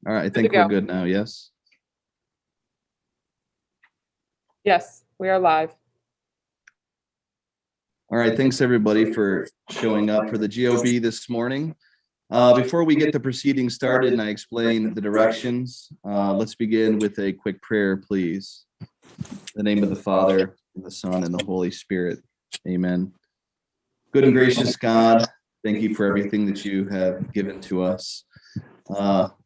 All right, I think we're good now, yes? Yes, we are live. All right, thanks everybody for showing up for the GOB this morning. Before we get the proceedings started and I explain the directions, let's begin with a quick prayer, please. In the name of the Father, and the Son, and the Holy Spirit. Amen. Good and gracious God, thank you for everything that you have given to us.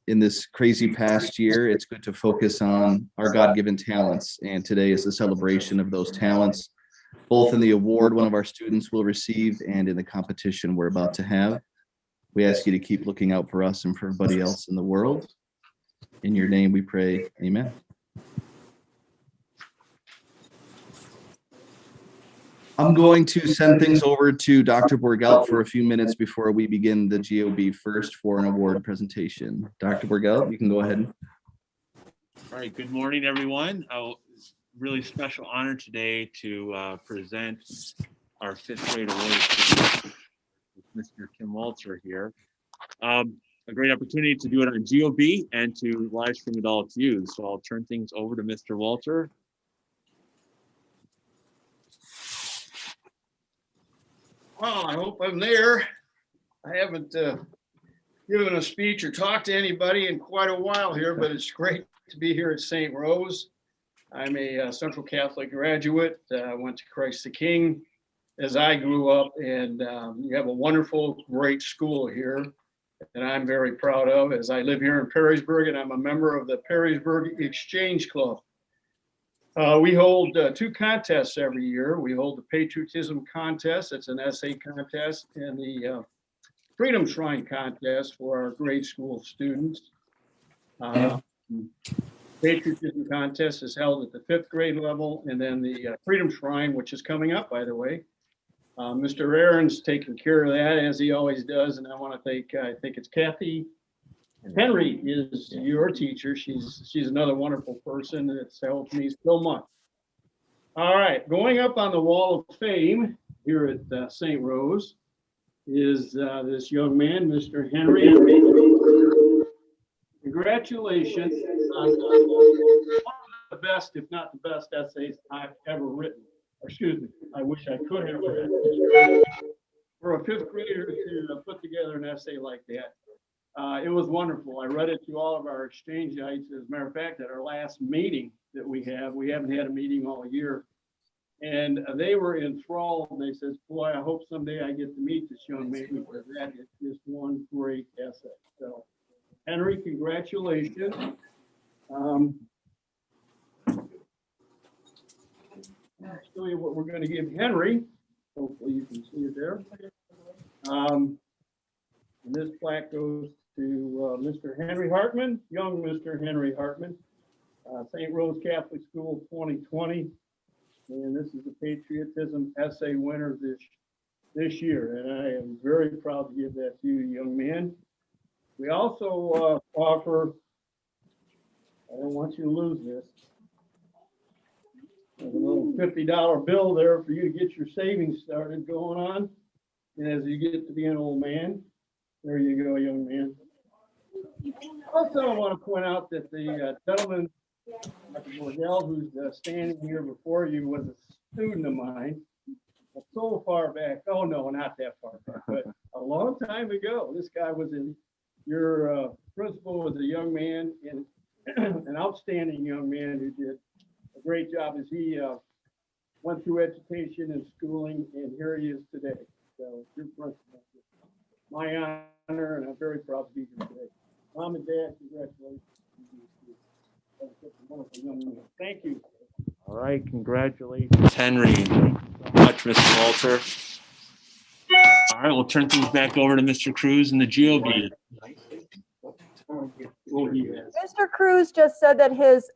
In this crazy past year, it's good to focus on our God-given talents, and today is the celebration of those talents, both in the award one of our students will receive and in the competition we're about to have. We ask you to keep looking out for us and for everybody else in the world. In your name we pray, amen. I'm going to send things over to Dr. Borgelt for a few minutes before we begin the GOB first for an award presentation. Dr. Borgelt, you can go ahead. All right, good morning, everyone. Really special honor today to present our fifth grade award with Mr. Kim Walter here. A great opportunity to do it on GOB and to live stream it all to you. So I'll turn things over to Mr. Walter. Well, I hope I'm there. I haven't given a speech or talked to anybody in quite a while here, but it's great to be here at St. Rose. I'm a Central Catholic graduate. I went to Christ the King as I grew up, and you have a wonderful, great school here that I'm very proud of as I live here in Perrysburg, and I'm a member of the Perrysburg Exchange Club. We hold two contests every year. We hold the Patriotism Contest, it's an essay contest, and the Freedom Shrine Contest for our grade school students. Patriotism Contest is held at the fifth grade level, and then the Freedom Shrine, which is coming up, by the way. Mr. Aaron's taking care of that, as he always does, and I want to thank, I think it's Kathy Henry is your teacher. She's another wonderful person that's helped me so much. All right, going up on the wall of fame here at St. Rose is this young man, Mr. Henry. Congratulations on one of the best, if not the best, essays I've ever written. Excuse me, I wish I could have written. For a fifth grader to put together an essay like that, it was wonderful. I read it to all of our exchange-ites. As a matter of fact, at our last meeting that we haven't had a meeting all year, and they were enthralled. And they said, "Boy, I hope someday I get to meet this young man because that is just one great essay." So, Henry, congratulations. I'll show you what we're going to give Henry. Hopefully, you can see it there. And this plaque goes to Mr. Henry Hartman, young Mr. Henry Hartman, St. Rose Catholic School 2020. And this is the Patriotism Essay winner this year. And I am very proud to give that to you, young man. We also offer, I don't want you to lose this, there's a little $50 bill there for you to get your savings started going on. And as you get to be an old man, there you go, young man. Also, I want to point out that the gentleman, Dr. Borgelt, who's standing here before you, was a student of mine. So far back, oh no, not that far back, but a long time ago. This guy was in, your principal was a young man, and an outstanding young man who did a great job as he went through education and schooling, and here he is today. So your principal. My honor, and I'm very proud to be here today. Mom and Dad, congratulations. Thank you. All right, congratulations, Henry. Thank you so much, Mr. Walter. All right, we'll turn things back over to Mr. Cruz and the GOB. Mr. Cruz just said that his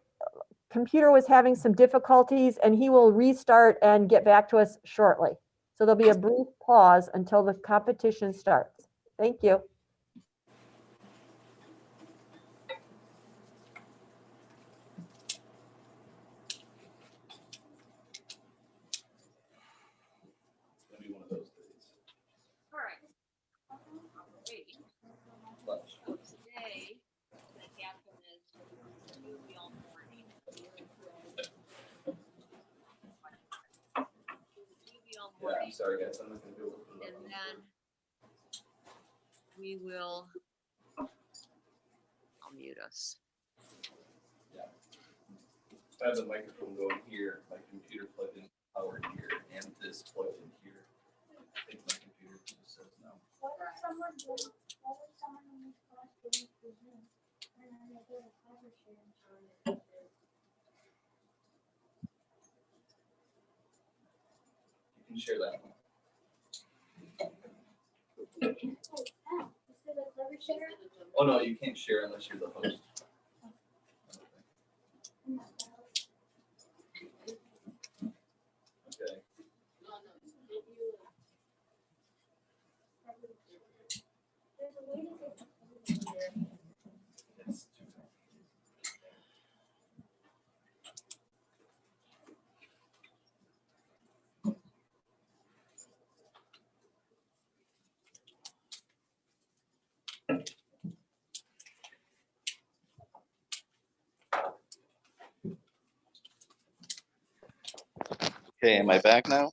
computer was having some difficulties and he will restart and get back to us shortly. So there'll be a brief pause until the competition starts. Thank you. All right. So today, we have sorry guys, I'm not gonna be able to put it And up. then we will, I'll mute us. I have the microphone going here, my computer plugged in power here, and this plugged in here. I think my computer just says no. What if someone in this class didn't present? And then they go to cover share and You can share that one. Is it a cover share? Oh, no, you can't share unless you're the host. Okay. There's a way to get the cover share. Yes. Okay, am I back now?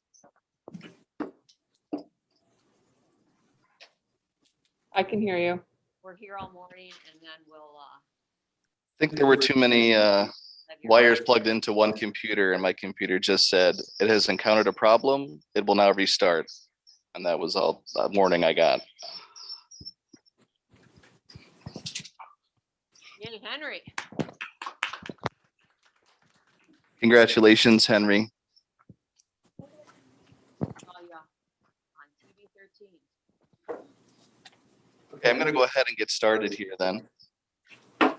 I can hear you. We're here all morning and then we'll, I think there were too many have your- wires plugged into one computer, and my computer just said it has encountered a problem. It will now restart. And that was all the warning I got. Yay, Henry. Congratulations, Henry. Oh, yeah. On TV 13. Okay, I'm gonna go ahead and get started here then. You know,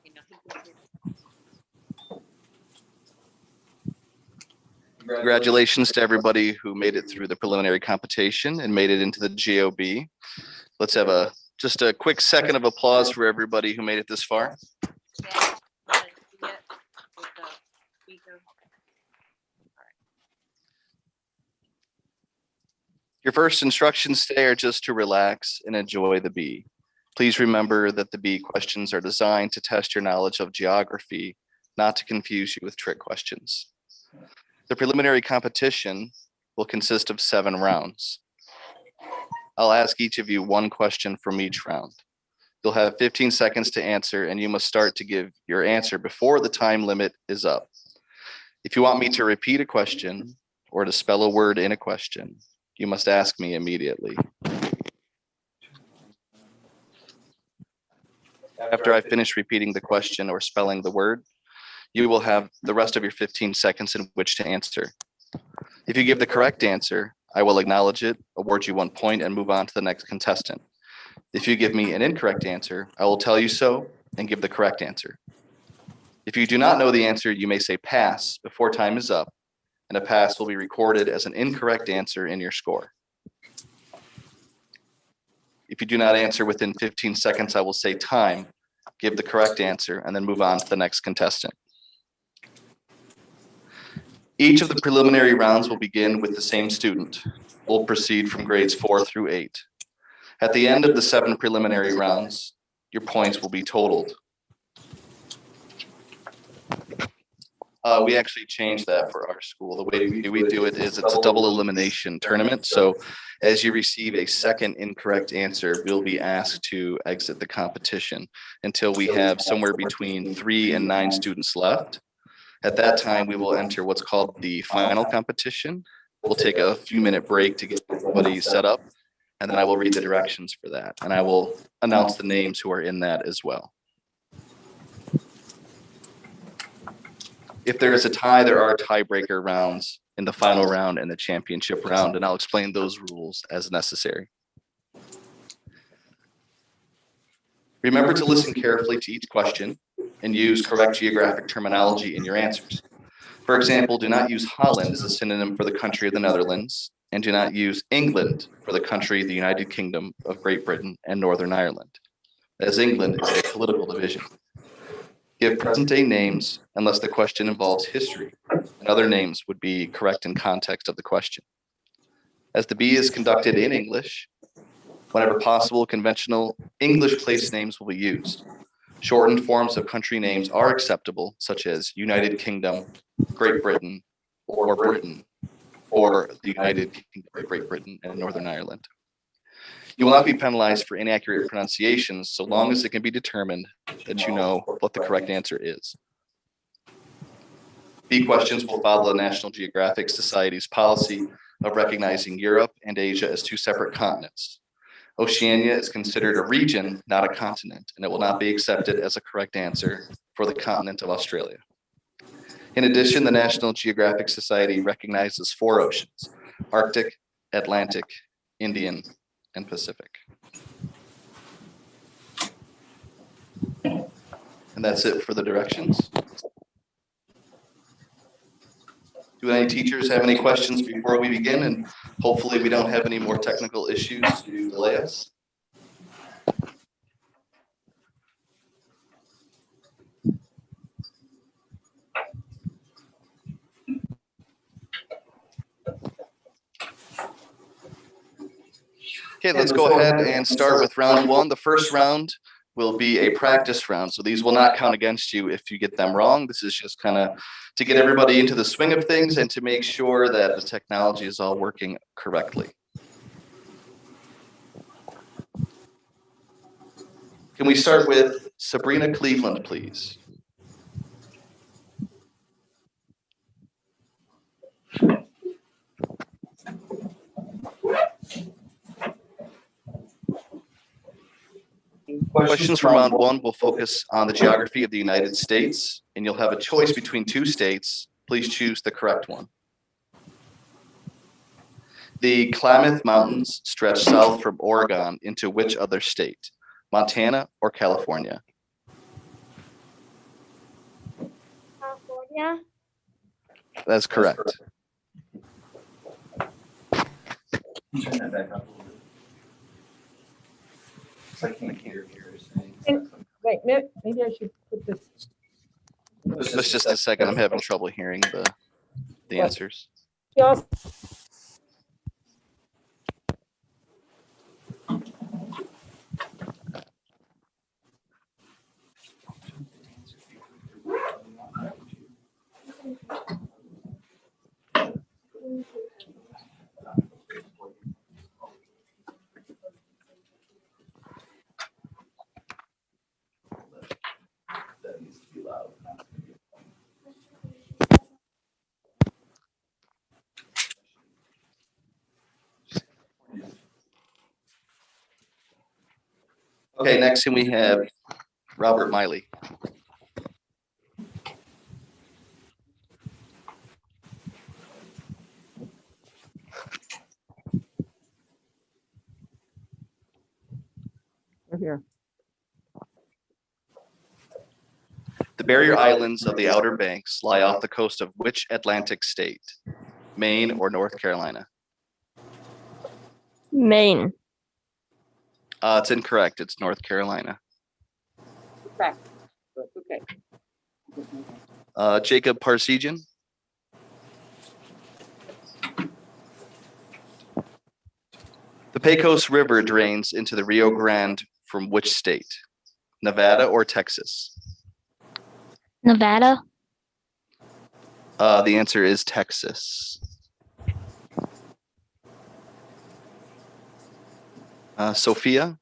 he can hear- Congratulations to everybody who made it through the preliminary competition and made it into the GOB. Let's have just a quick second of applause for everybody who made it this far. Yeah, let it see it with the speaker. Your first instructions today are just to relax and enjoy the bee. Please remember that the bee questions are designed to test your knowledge of geography, not to confuse you with trick questions. The preliminary competition will consist of 7 rounds. I'll ask each of you one question from each round. You'll have 15 seconds to answer, and you must start to give your answer before the time limit is up. If you want me to repeat a question or to spell a word in a question, you must ask me immediately. After I finish repeating the question or spelling the word, you will have the rest of your 15 seconds in which to answer. If you give the correct answer, I will acknowledge it, award you 1 point, and move on to the next contestant. If you give me an incorrect answer, I will tell you so and give the correct answer. If you do not know the answer, you may say pass before time is up, and a pass will be recorded as an incorrect answer in your score. If you do not answer within 15 seconds, I will say time, give the correct answer, and then move on to the next contestant. Each of the preliminary rounds will begin with the same student. We'll proceed from grades 4 through 8. At the end of the 7 preliminary rounds, your points will be totaled. We actually changed that for our school. The way we do it is it's a double elimination tournament. So as you receive a second incorrect answer, we'll be asked to exit the competition until we have somewhere between 3 and 9 students left. At that time, we will enter what's called the final competition. We'll take a few minute break to get everybody set up, and then I will read the directions for that. And I will announce the names who are in that as well. If there is a tie, there are tiebreaker rounds in the final round and the championship round, and I'll explain those rules as necessary. Remember to listen carefully to each question and use correct geographic terminology in your answers. For example, do not use Holland as a synonym for the country of the Netherlands, and do not use England for the country of the United Kingdom of Great Britain and Northern Ireland, as England is a political division. Give present-day names unless the question involves history, and other names would be correct in context of the question. As the bee is conducted in English, whenever possible, conventional English place names will be used. Shortened forms of country names are acceptable, such as United Kingdom, Great Britain, or Britain. for the United Kingdom, Great Britain, and Northern Ireland. You will not be penalized for inaccurate pronunciations so long as it can be determined that you know what the correct answer is. B questions will follow the National Geographic Society's policy of recognizing Europe and Asia as two separate continents. Oceania is considered a region, not a continent, and it will not be accepted as a correct answer for the continent of Australia. In addition, the National Geographic Society recognizes 4 oceans: Arctic, Atlantic, Indian, and Pacific. And that's it for the directions. Do any teachers have any questions before we begin? And hopefully we don't have any more technical issues to delay us. Okay, let's go ahead and start with round 1. The first round will be a practice round. So these will not count against you if you get them wrong. This is just kind of to get everybody into the swing of things and to make sure that the technology is all working correctly. Can we start with Sabrina Cleveland, please? Questions for round 1 will focus on the geography of the United States, and you'll have a choice between 2 states. Please choose the correct one. The Klamath Mountains stretch south from Oregon into which other state? Montana or California? California. That's correct. Turn that back up a little bit. I can't hear you. Wait, maybe I should put this. That's just a second. I'm having trouble hearing the answers. You also- That needs to be loud. Okay, next thing we have Robert Miley. We're here. The barrier islands of the Outer Banks lie off the coast of which Atlantic state? Maine or North Carolina? Maine. It's incorrect. It's North Carolina. Correct. Okay. Jacob Parsegian. The Pecos River drains into the Rio Grande from which state? Nevada or Texas? Nevada. The answer is Texas. Sophia.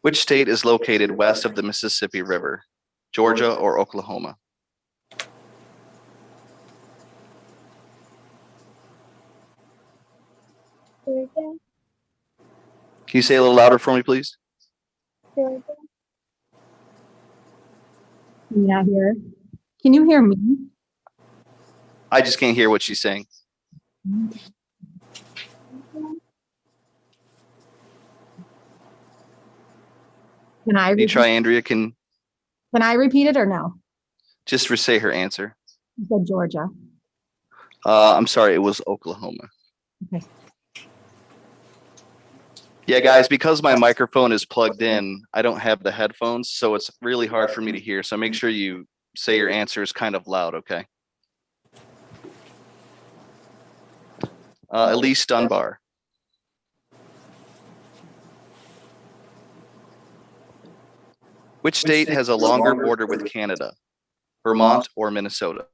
Which state is located west of the Mississippi River? Georgia or Oklahoma? Georgia. Can you say a little louder for me, please? Georgia. Yeah, here. Can you hear me? I just can't hear what she's saying. Can I Can you repeat, try, Andrea? Can it or no? just say her answer. You said Georgia. I'm sorry, it was Oklahoma. Okay. Yeah, guys, because my microphone is plugged in, I don't have the headphones, so it's really hard for me to hear. So make sure you say your answers kind of loud, okay? Elise Dunbar. Which state has a longer border with Canada? Vermont or Minnesota?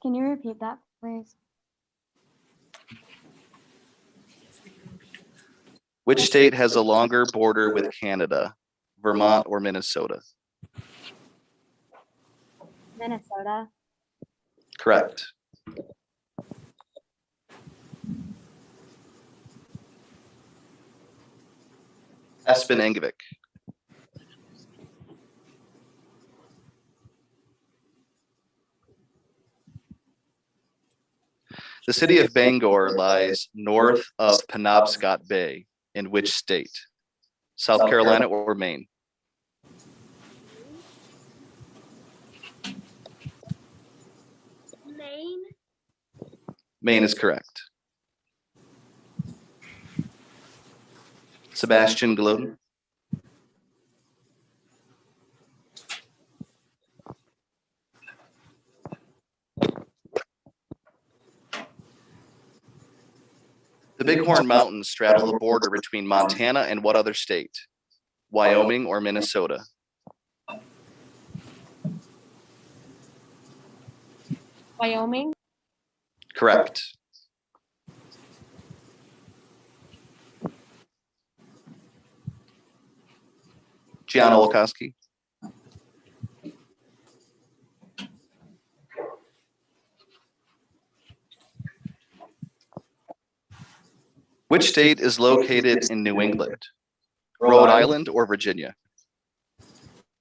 Can you repeat that, please? Which state has a longer border with Canada? Vermont or Minnesota? Minnesota. Correct. Aspen Engevic. The city of Bangor lies north of Penobscot Bay in which state? South Carolina or Maine? Maine. Maine is correct. Sebastian Glodden. The Bighorn Mountains straddle the border between Montana and what other state? Wyoming or Minnesota? Wyoming. Correct. Gianna Wolkowski. Which state is located in New England? Rhode Island or Virginia?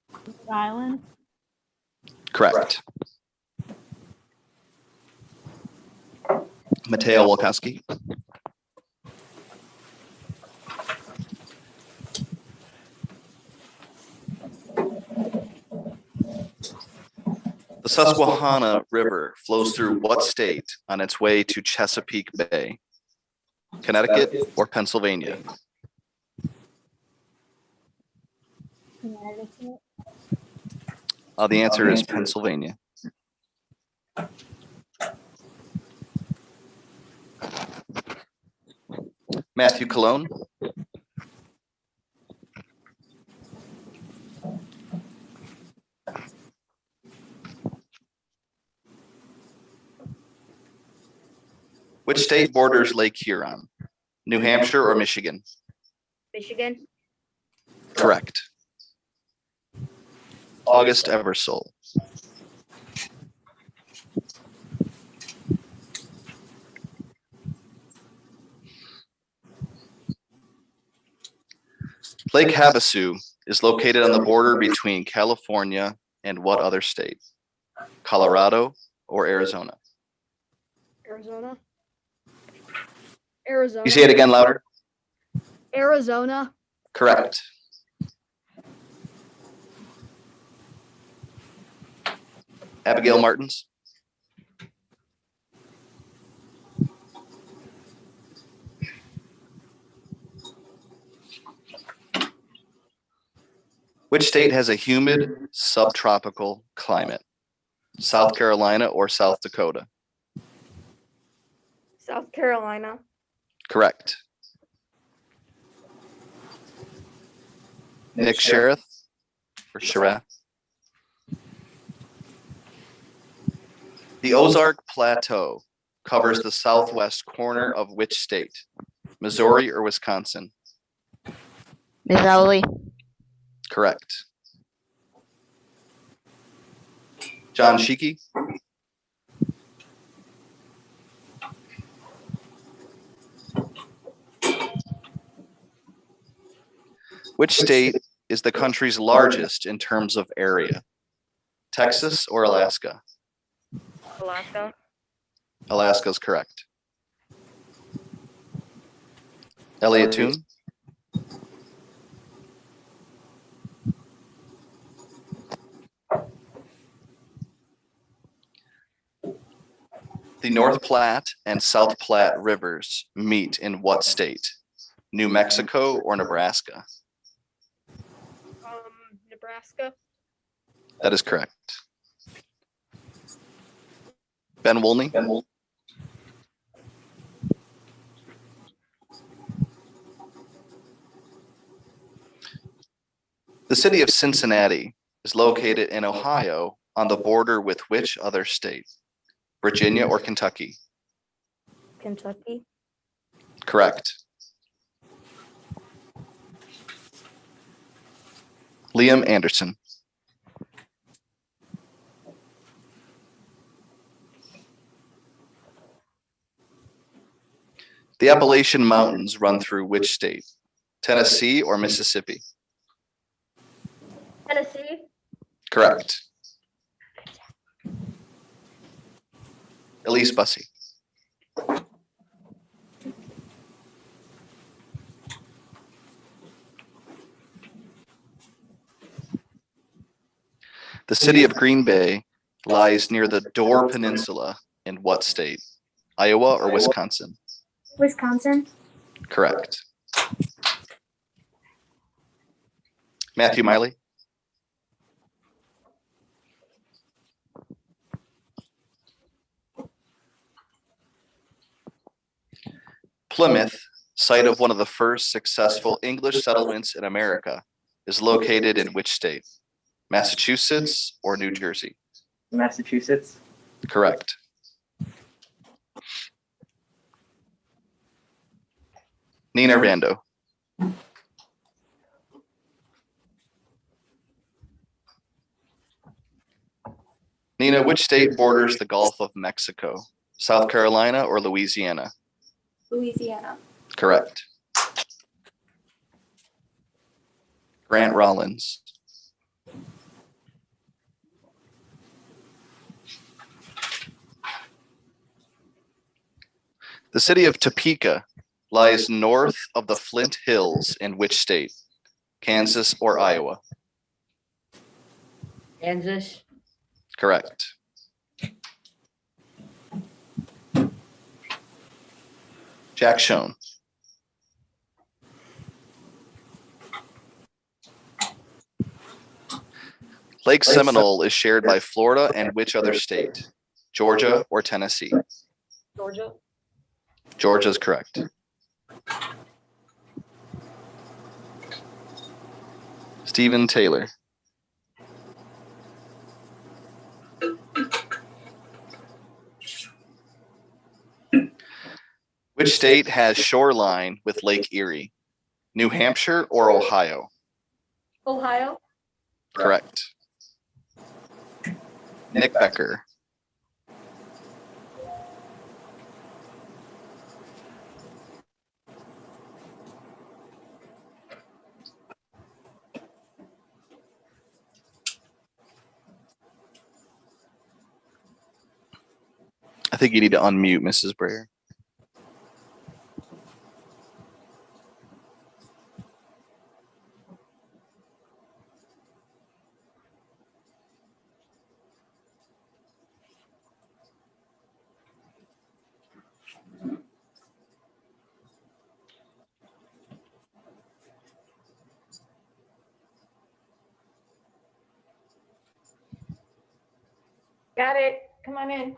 Rhode Island. Correct. Mateo Wolkowski. The Susquehanna River flows through what state on its way to Chesapeake Bay? Connecticut or Pennsylvania? Connecticut. The answer is Pennsylvania. Matthew Cologne. Which state borders Lake Huron? New Hampshire or Michigan? Michigan. Correct. August Eversole. Lake Havasu is located on the border between California and what other state? Colorado or Arizona? Arizona. Arizona. You say it again louder? Arizona. Correct. Abigail Martins. Which state has a humid subtropical climate? South Carolina or South Dakota? South Carolina. Correct. Nick Sheriff or Sheriff? The Ozark Plateau covers the southwest corner of which state? Missouri or Wisconsin? Missouri. Correct. John Sheeky. Which state is the country's largest in terms of area? Texas or Alaska? Alaska. Alaska is correct. Elliot Toon. The North Platte and South Platte rivers meet in what state? New Mexico, or Nebraska? Nebraska. That is correct. Ben Wolney? The city of Cincinnati is located in Ohio on the border with which other state? Virginia or Kentucky? Kentucky. Correct. Liam Anderson. The Appalachian Mountains run through which state? Tennessee or Mississippi? Tennessee. Correct. Elise Bussey. The city of Green Bay lies near the Door Peninsula in what state? Iowa or Wisconsin? Wisconsin. Correct. Matthew Miley. Plymouth, site of one of the first successful English settlements in America, is located in which state? Massachusetts or New Jersey? Massachusetts. Correct. Nina Rando. Nina, which state borders the Gulf of Mexico? South Carolina or Louisiana? Louisiana. Correct. Grant Rollins. The city of Topeka lies north of the Flint Hills in which state? Kansas or Iowa? Kansas. Correct. Jack Schoen. Lake Seminole is shared by Florida and which other state? Georgia or Tennessee? Georgia. Georgia is correct. Stephen Taylor. Which state has shoreline with Lake Erie? New Hampshire or Ohio? Ohio. Correct. Nick Becker. I think you need to unmute Mrs. Breyer. Got it. Come on in.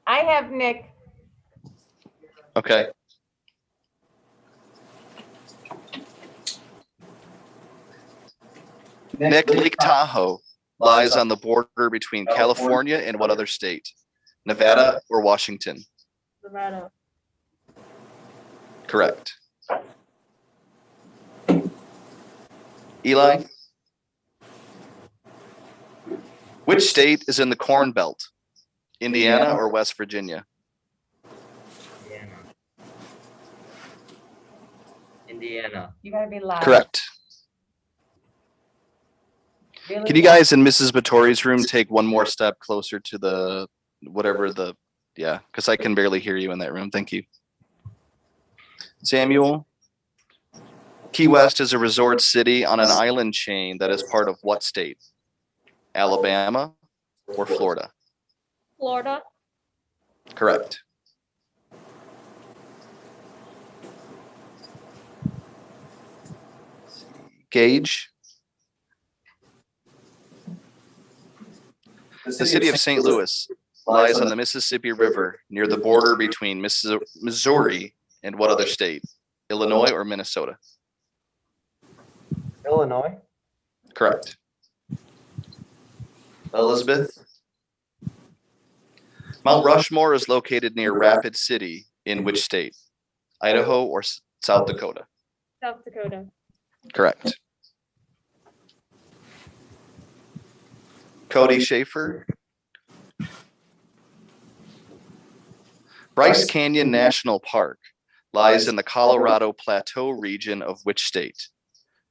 I have Nick. Okay. Nick, Lake Tahoe lies on the border between California and what other state? Nevada or Washington? Nevada. Correct. Eli? Which state is in the Corn Belt? Indiana or West Virginia? Indiana. You gotta be loud. Correct. Really Can you loud. guys in Mrs. Vittori's room take one more step closer to the, whatever the, yeah, because I can barely hear you in that room. Thank you. Samuel? Key West is a resort city on an island chain that is part of what state? Alabama or Florida? Florida. Correct. Gage. The city of St. Louis lies on the Mississippi River near the border between Missouri and what other state? Illinois or Minnesota? Illinois. Correct. Elizabeth. Mount Rushmore is located near Rapid City in which state? Idaho or South Dakota? South Dakota. Correct. Cody Schaefer. Bryce Canyon National Park lies in the Colorado Plateau region of which state?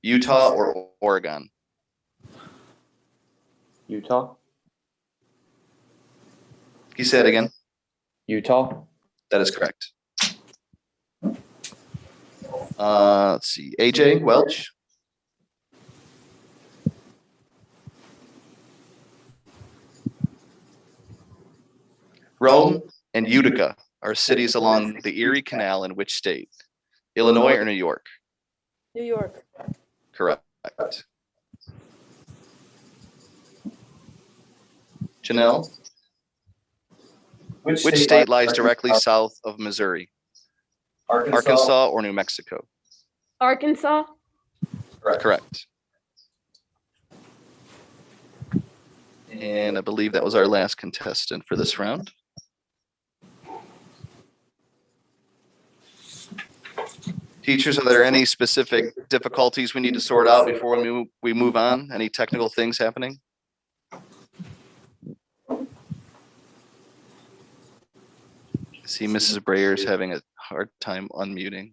Utah or Oregon? Utah? Can you say it again? Utah? That is correct. Let's see. AJ Welch. Rome and Utica are cities along the Erie Canal in which state? Illinois or New York? New York. Correct. Janelle. Which state lies directly south of Missouri? Arkansas or New Mexico? Arkansas. Correct. And I believe that was our last contestant for this round. Teachers, are there any specific difficulties we need to sort out before we move on? Any technical things happening? I see Mrs. Brayer's having a hard time unmuting.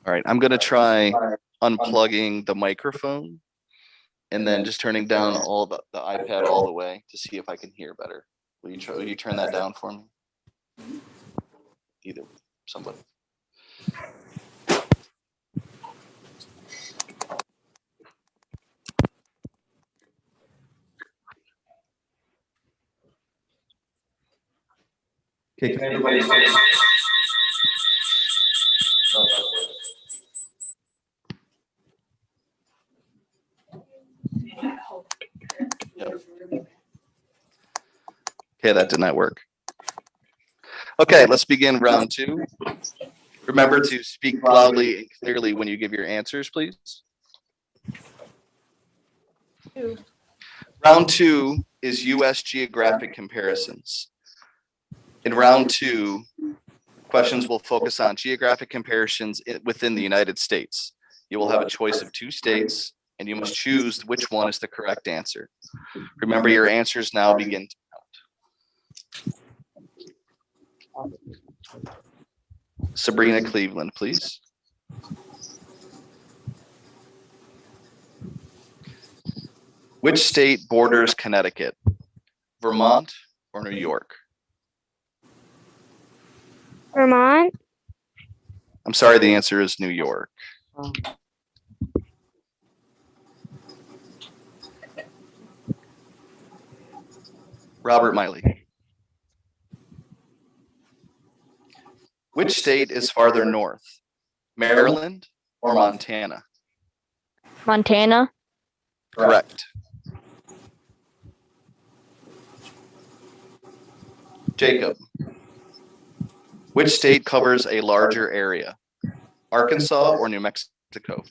All right, I'm going to try unplugging the microphone and then just turning down all the iPad all the way to see if I can hear better. Will you turn that down for me? Either somebody. Okay, can everybody say okay, that did not work. Okay, let's begin round two. Remember to speak loudly and clearly when you give your answers, please. Round two is U.S. geographic comparisons. In round two, questions will focus on geographic comparisons within the United States. You will have a choice of 2 states, and you must choose which one is the correct answer. Remember, your answers now begin to count. Sabrina Cleveland, please. Which state borders Connecticut? Vermont or New York? Vermont. I'm sorry, the answer is New York. Robert Miley. Which state is farther north? Maryland or Montana? Montana. Correct. Jacob. Which state covers a larger area? Arkansas or New Mexico?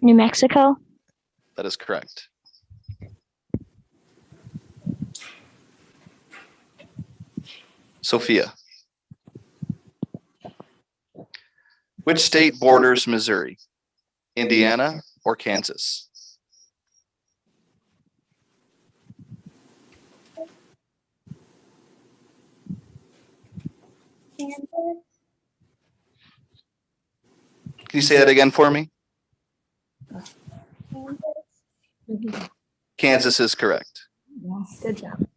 New Mexico. That is correct. Sophia. Which state borders Missouri? Indiana or Kansas? Kansas. Can you say that again for me? Kansas is correct. Yes, good job.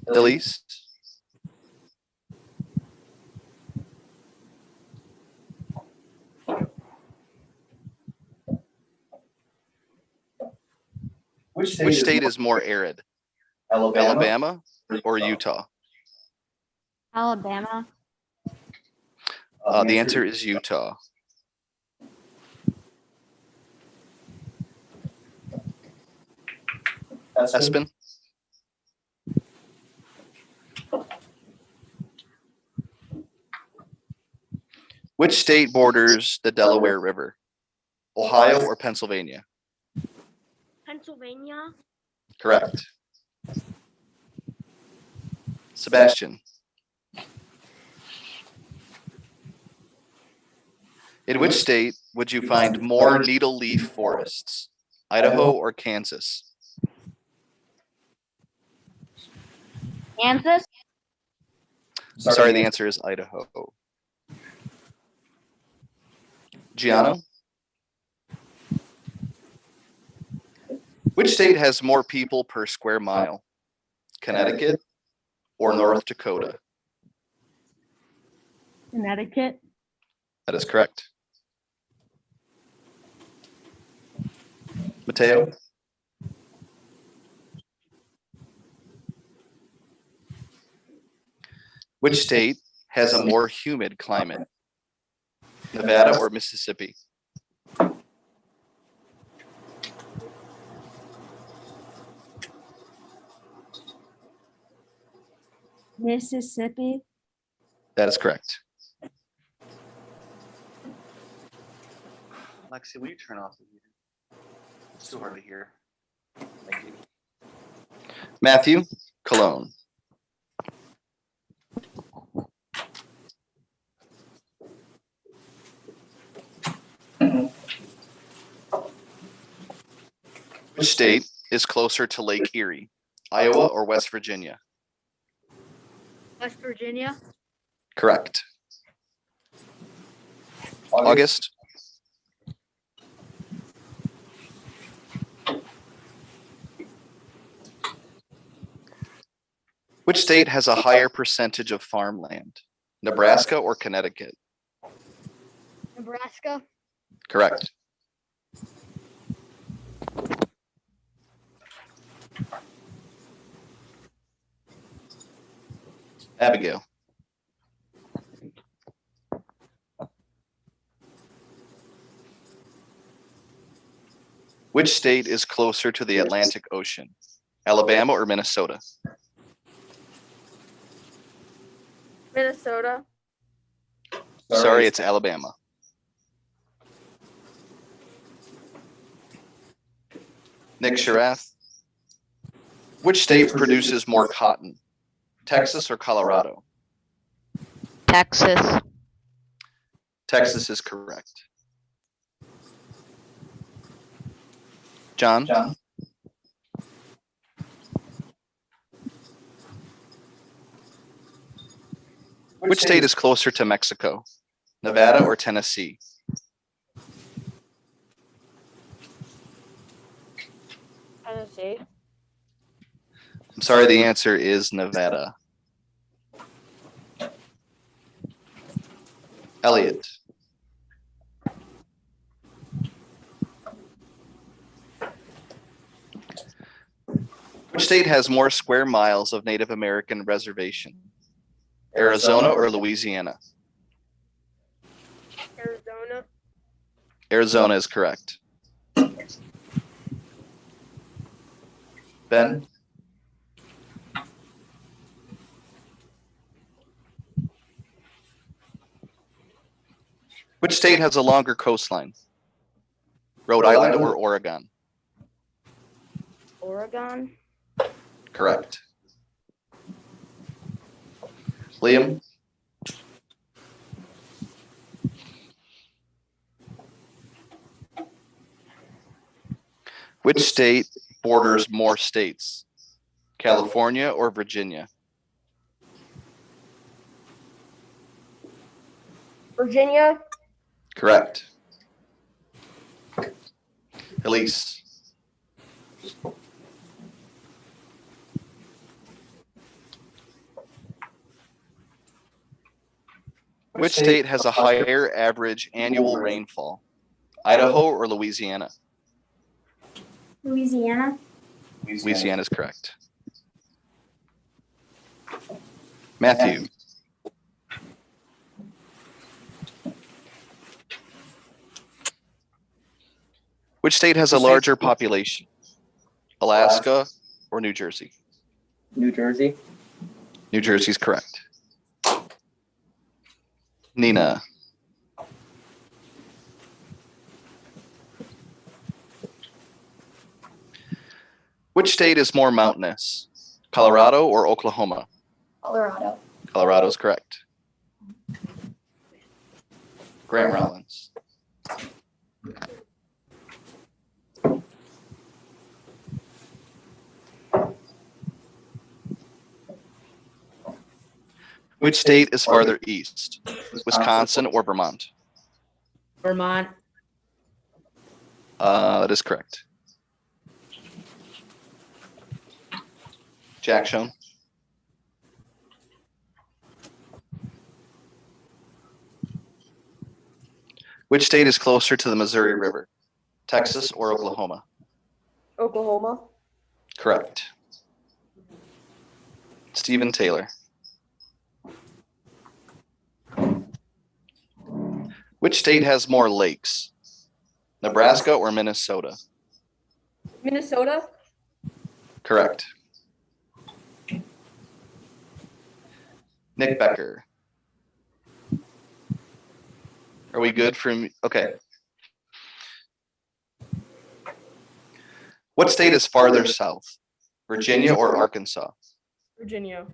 Elise? Which state is more arid? Alabama or Utah? Alabama. The answer is Utah. Espen? Which state borders the Delaware River? Ohio or Pennsylvania? Pennsylvania. Correct. Sebastian? In which state would you find more needle leaf forests? Idaho or Kansas? Kansas. Sorry, the answer is Idaho. Giano? Which state has more people per square mile? Connecticut or North Dakota? Connecticut. That is correct. Mateo? Which state has a more humid climate? Nevada or Mississippi? Mississippi. That is correct. Lexi, will you turn off the heater? It's too hard to hear. Thank you. Matthew Cologne. Which state is closer to Lake Erie? Iowa or West Virginia? West Virginia. Correct. August? Which state has a higher percentage of farmland? Nebraska or Connecticut? Nebraska. Correct. Abigail. Which state is closer to the Atlantic Ocean? Alabama or Minnesota? Minnesota. Sorry, it's Alabama. Nick Sharath. Which state produces more cotton? Texas or Colorado? Texas. Texas is correct. John? Which state is closer to Mexico? Nevada or Tennessee? Tennessee. I'm sorry, the answer is Nevada. Elliot. Which state has more square miles of Native American reservation? Arizona or Louisiana? Arizona. Arizona is correct. Ben? Which state has a longer coastline? Rhode Island or Oregon? Oregon. Correct. Liam? Which state borders more states? California or Virginia? Virginia. Correct. Elise? Which state has a higher average annual rainfall? Idaho or Louisiana? Louisiana. Louisiana is correct. Matthew. Which state has a larger population? Alaska or New Jersey? New Jersey. New Jersey is correct. Nina. Which state is more mountainous? Colorado or Oklahoma? Colorado. Colorado is correct. Grant Rollins. Which state is farther east? Wisconsin or Vermont? Vermont. That is correct. Jack Schoen. Which state is closer to the Missouri River? Texas or Oklahoma? Oklahoma. Correct. Stephen Taylor. Which state has more lakes? Nebraska or Minnesota? Minnesota. Correct. Nick Becker. Are we good from, okay. What state is farther south? Virginia or Arkansas? Virginia.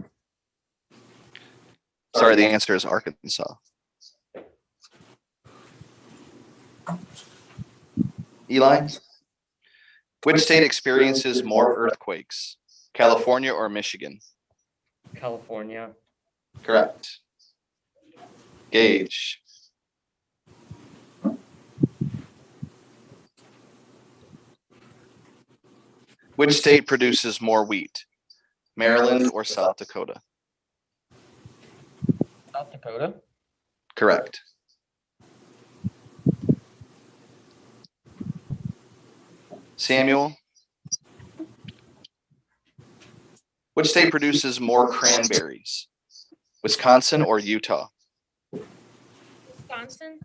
Sorry, the answer is Arkansas. Eli? Which state experiences more earthquakes? California or Michigan? California. Correct. Gage. Which state produces more wheat? Maryland or South Dakota? South Dakota. Correct. Samuel. Which state produces more cranberries? Wisconsin or Utah? Wisconsin.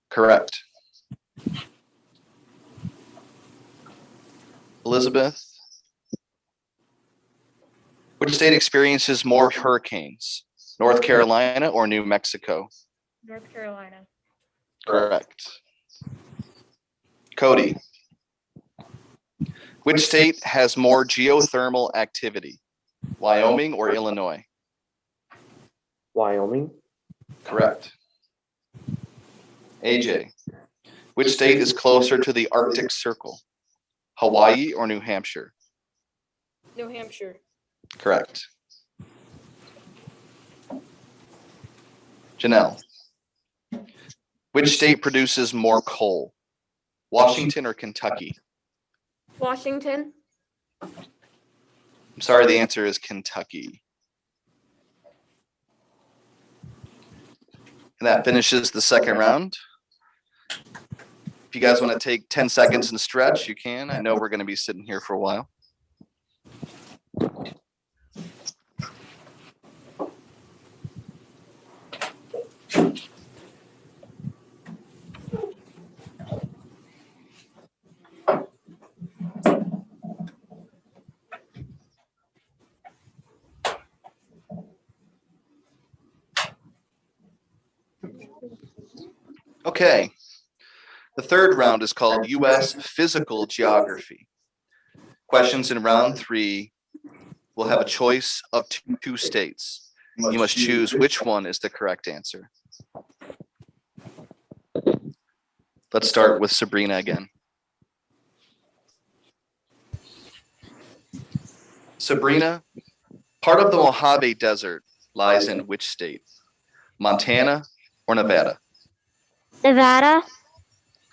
Correct. Elizabeth. Which state experiences more hurricanes? North Carolina or New Mexico? North Carolina. Correct. Cody. Which state has more geothermal activity? Wyoming or Illinois? Wyoming. Correct. AJ. Which state is closer to the Arctic Circle? Hawaii or New Hampshire? New Hampshire. Correct. Janelle. Which state produces more coal? Washington or Kentucky? Washington. I'm sorry, the answer is Kentucky. And that finishes the second round. If you guys want to take 10 seconds and stretch, you can. I know we're going to be sitting here for a while. Okay. The third round is called U.S. Physical Geography. Questions in round 3 will have a choice of two states. You must choose which one is the correct answer. Let's start with Sabrina again. Sabrina, part of the Mojave Desert lies in which state? Montana or Nevada? Nevada.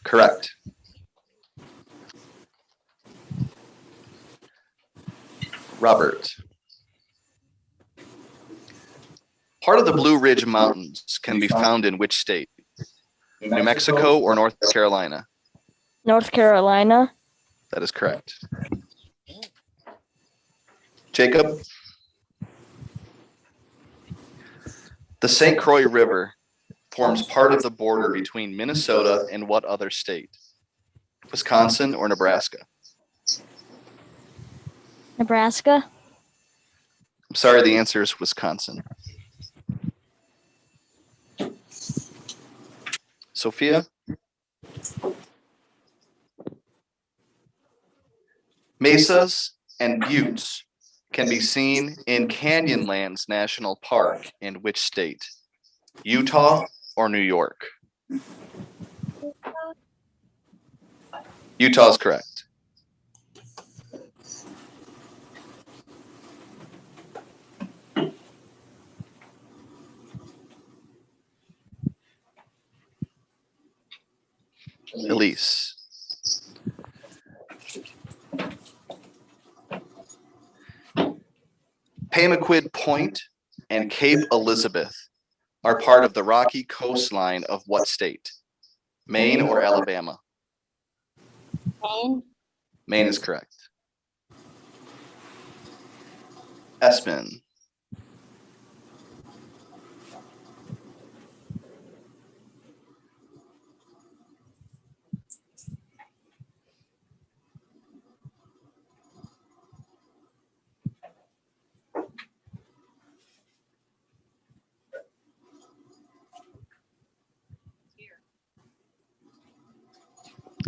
Correct. Robert. Part of the Blue Ridge Mountains can be found in which state? New Mexico or North Carolina? North Carolina. That is correct. Jacob? The St. Croix River forms part of the border between Minnesota and what other state? Wisconsin or Nebraska? Nebraska. I'm sorry, the answer is Wisconsin. Sophia? Mesas and buttes can be seen in Canyonlands National Park in which state? Utah or New York? Utah is correct. Elise. Pemaquid Point and Cape Elizabeth are part of the rocky coastline of what state? Maine or Alabama? Maine. Maine is correct. Espen.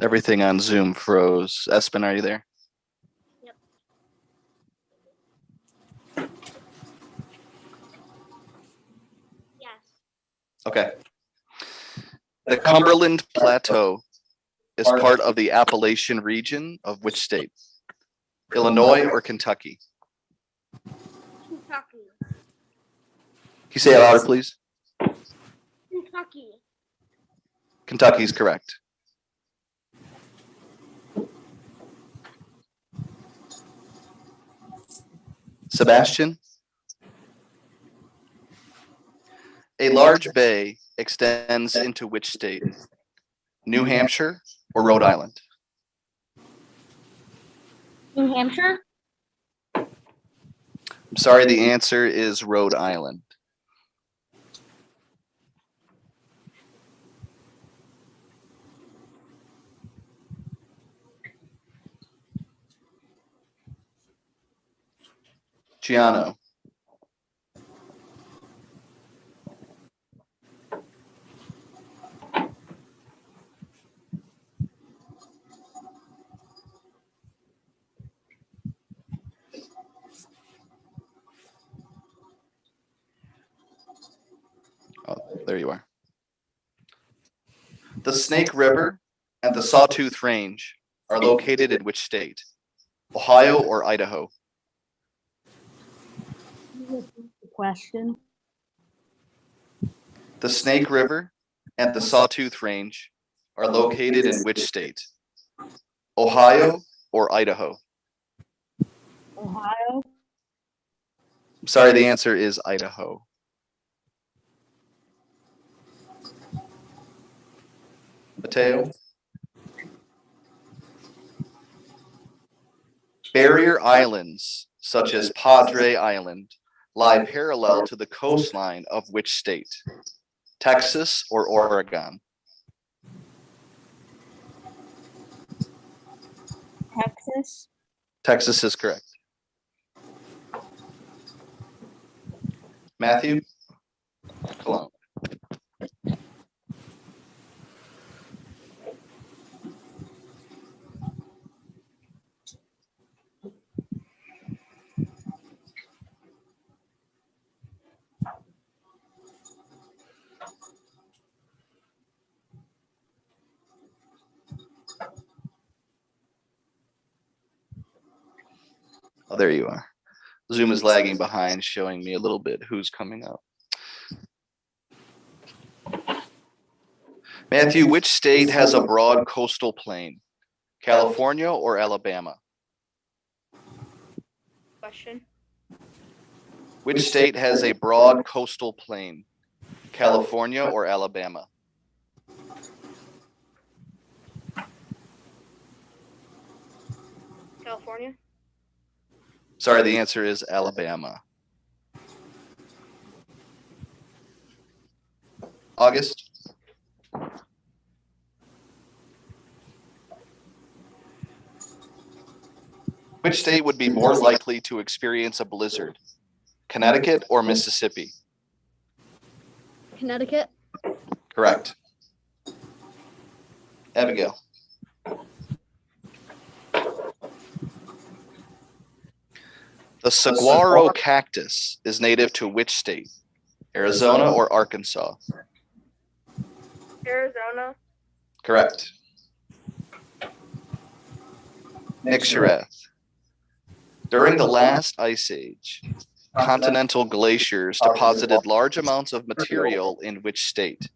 Everything on Zoom froze. Espen, are you there? Yes. Okay. The Cumberland Plateau is part of the Appalachian region of which state? Illinois or Kentucky? Kentucky. Can you say it louder, please? Kentucky. Kentucky is correct. Sebastian? A large bay extends into which state? New Hampshire or Rhode Island? New Hampshire. I'm sorry, the answer is Rhode Island. Giano. Oh, there you are. The Snake River and the Sawtooth Range are located in which state? Ohio or Idaho? Question. The Snake River and the Sawtooth Range are located in which state? Ohio or Idaho? Ohio. I'm sorry, the answer is Idaho. Mateo? Barrier islands, such as Padre Island, lie parallel to the coastline of which state? Texas or Oregon? Texas. Texas is correct. Matthew? Cologne. Oh, there you are. Zoom is lagging behind, showing me a little bit who's coming up. Matthew, which state has a broad coastal plain? California or Alabama? Question. Which state has a broad coastal plain? California or Alabama? California. Sorry, the answer is Alabama. August? Which state would be more likely to experience a blizzard? Connecticut or Mississippi? Connecticut. Correct. Abigail. The saguaro cactus is native to which state? Arizona or Arkansas? Arizona. Correct. Nick Sharath. During the last ice age, continental glaciers deposited large amounts of material in which state?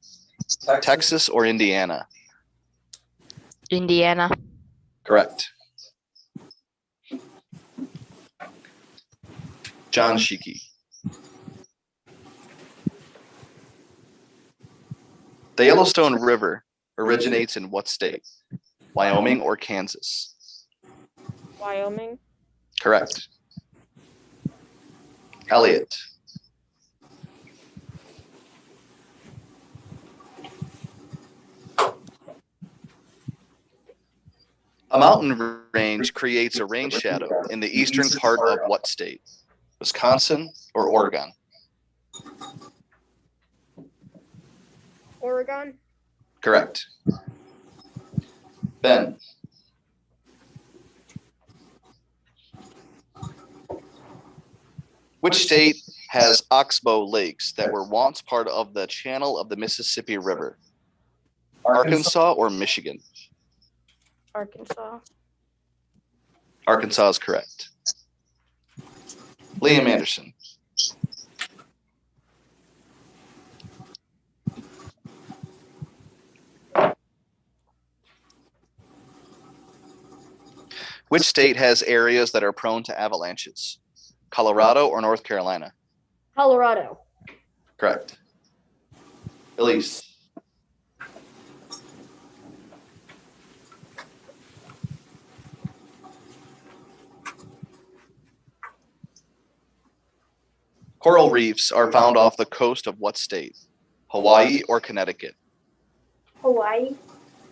Texas or Indiana? Indiana. Correct. John Shiki. The Yellowstone River originates in what state? Wyoming or Kansas? Wyoming. Correct. Elliot. A mountain range creates a rain shadow in the eastern part of what state? Wisconsin or Oregon? Oregon. Correct. Ben. Which state has oxbow lakes that were once part of the channel of the Mississippi River? Arkansas or Michigan? Arkansas. Arkansas is correct. Liam Anderson. Which state has areas that are prone to avalanches? Colorado or North Carolina? Colorado. Correct. Elise. Coral reefs are found off the coast of what state? Hawaii or Connecticut? Hawaii.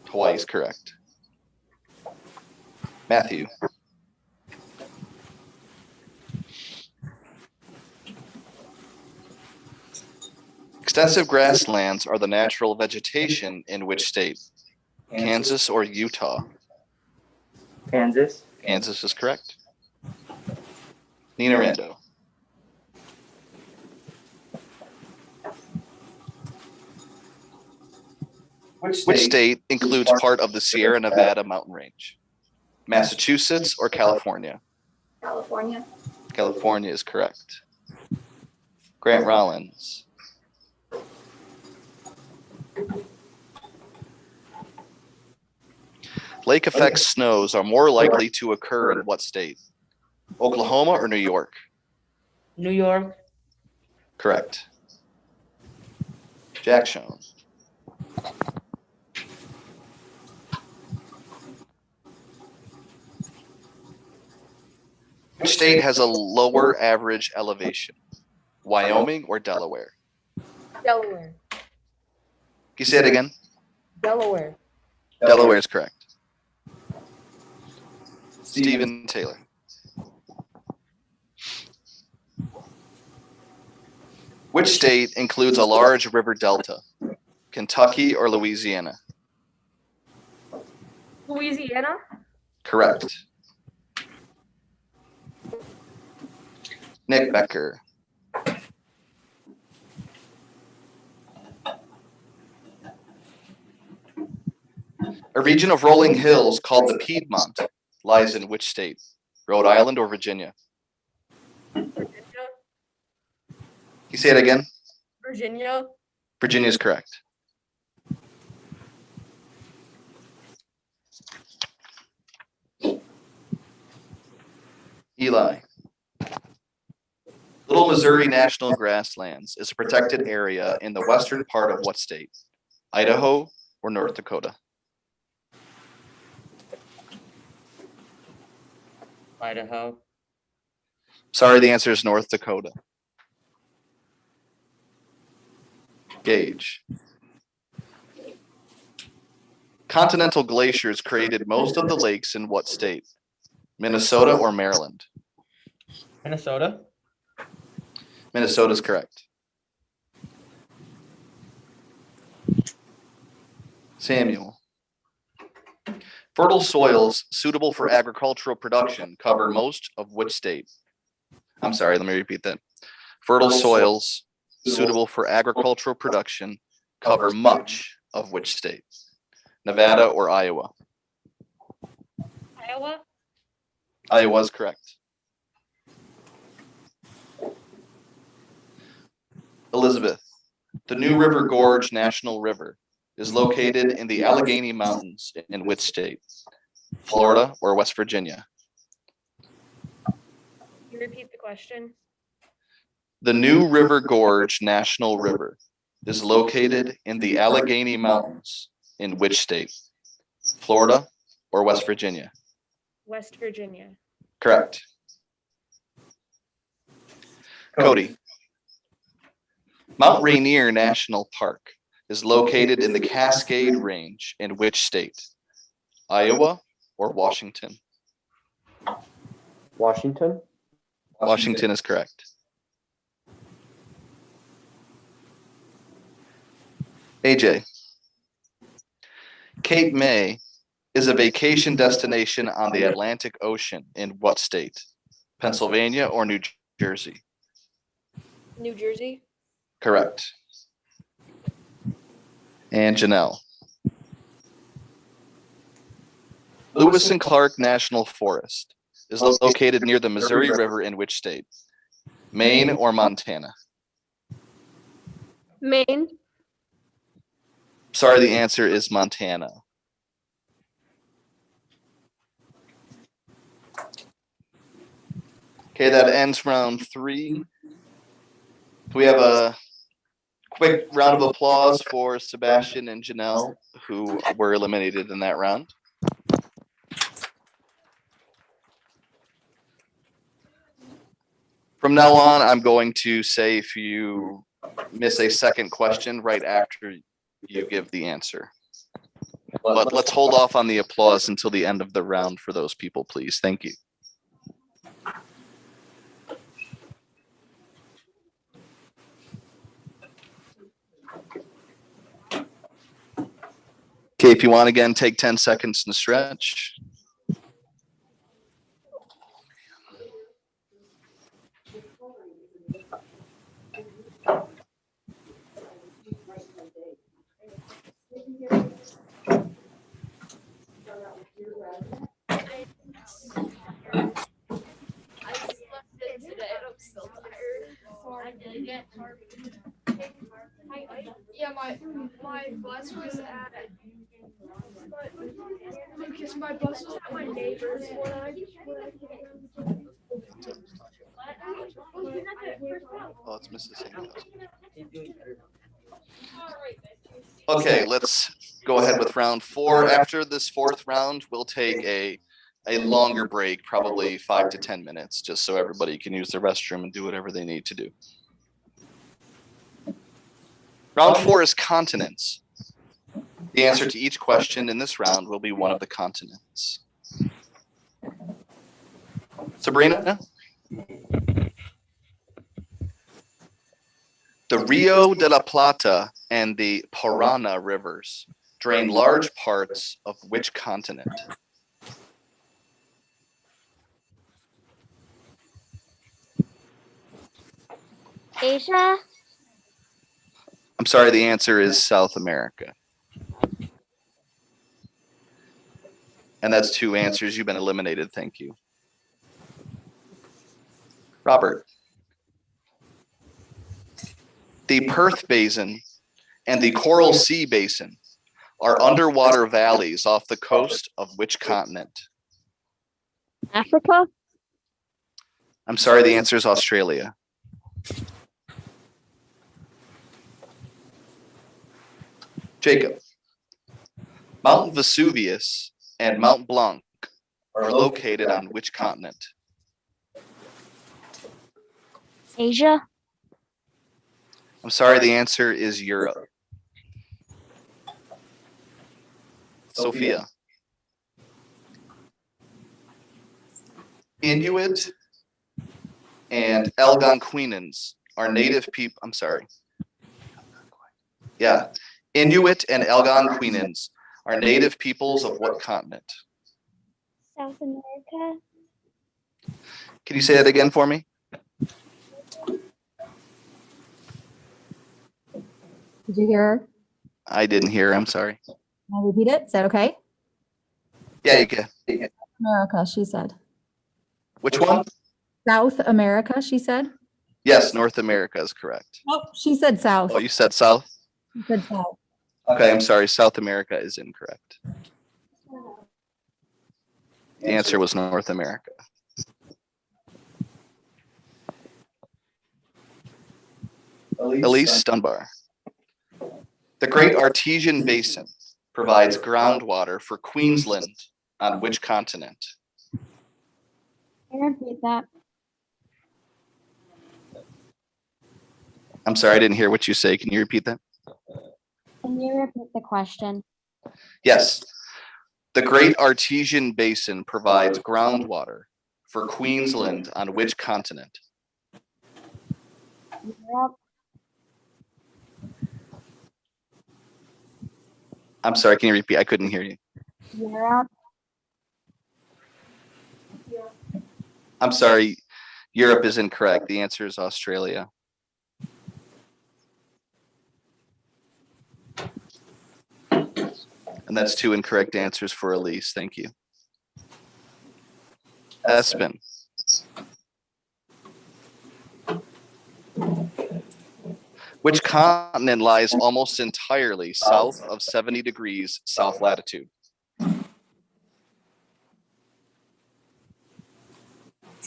Hawaii is correct. Matthew. Extensive grasslands are the natural vegetation in which state? Kansas or Utah? Kansas. Kansas is correct. Nina Rando. Which state includes part of the Sierra Nevada mountain range? Massachusetts or California? California. California is correct. Grant Rollins. Lake effect snows are more likely to occur in what state? Oklahoma or New York? New York. Correct. Jack Schoen. Which state has a lower average elevation? Wyoming or Delaware? Delaware. Can you say it again? Delaware. Delaware is correct. Stephen Taylor. Which state includes a large river delta? Kentucky or Louisiana? Louisiana. Correct. Nick Becker. A region of rolling hills called the Piedmont lies in which state? Rhode Island or Virginia? Virginia. Can you say it again? Virginia. Virginia is correct. Eli. Little Missouri National Grasslands is a protected area in the western part of what state? Idaho or North Dakota? Idaho. Sorry, the answer is North Dakota. Gage. Continental glaciers created most of the lakes in what state? Minnesota or Maryland? Minnesota. Minnesota is correct. Samuel. Fertile soils suitable for agricultural production cover most of which state? I'm sorry, let me repeat that. Fertile soils suitable for agricultural production cover much of which state? Nevada or Iowa? Iowa. Iowa is correct. Elizabeth. The New River Gorge National River is located in the Allegheny Mountains in which state? Florida or West Virginia? Can you repeat the question? The New River Gorge National River is located in the Allegheny Mountains in which state? Florida or West Virginia? West Virginia. Correct. Cody. Mount Rainier National Park is located in the Cascade Range in which state? Iowa or Washington? Washington. Washington is correct. AJ. Cape May is a vacation destination on the Atlantic Ocean in what state? Pennsylvania or New Jersey? New Jersey. Correct. And Janelle. Lewis and Clark National Forest is located near the Missouri River in which state? Maine or Montana? Maine. Sorry, the answer is Montana. Okay, that ends round 3. Can we have a quick round of applause for Sebastian and Janelle, who were eliminated in that round? From now on, I'm going to say if you miss a second question right after you give the answer. But let's hold off on the applause until the end of the round for those people, please. Thank you. Okay, if you want, again, take 10 seconds and stretch. Yeah, my bus was at Lucas. My bus was at my neighbor's when I Oh, it's Mississippi. Okay, let's go ahead with round 4. After this 4th round, we'll take a longer break, probably 5 to 10 minutes, just so everybody can use the restroom and do whatever they need to do. Round 4 is continents. The answer to each question in this round will be one of the continents. Sabrina? The Rio de la Plata and the Parana rivers drain large parts of which continent? Asia. I'm sorry, the answer is South America. And that's 2 answers. You've been eliminated. Thank you. Robert. The Perth Basin and the Coral Sea Basin are underwater valleys off the coast of which continent? Africa. I'm sorry, the answer is Australia. Jacob. Mount Vesuvius and Mount Blanc are located on which continent? Asia. I'm sorry, the answer is Europe. Sophia. Inuit and Algonquinans are native people. I'm sorry. Yeah. Inuit and Algonquinans are native peoples of what continent? South America. Can you say that again for me? Did you hear her? I didn't hear. I'm sorry. Can I repeat it? Is that okay? Yeah, you can. America, she said. Which one? South America, she said. Yes, North America is correct. Oh, she said South. Oh, you said South? She said South. Okay, I'm sorry. South America is incorrect. The answer was North America. Elise Dunbar. The Great Artesian Basin provides groundwater for Queensland on which continent? Can you repeat that? I'm sorry, I didn't hear what you say. Can you repeat that? Can you repeat the question? Yes. The Great Artesian Basin provides groundwater for Queensland on which continent? Europe. I'm sorry, can you repeat? I couldn't hear you. Europe. I'm sorry, Europe is incorrect. The answer is Australia. And that's 2 incorrect answers for Elise. Thank you. Espen. Which continent lies almost entirely south of 70 degrees south latitude?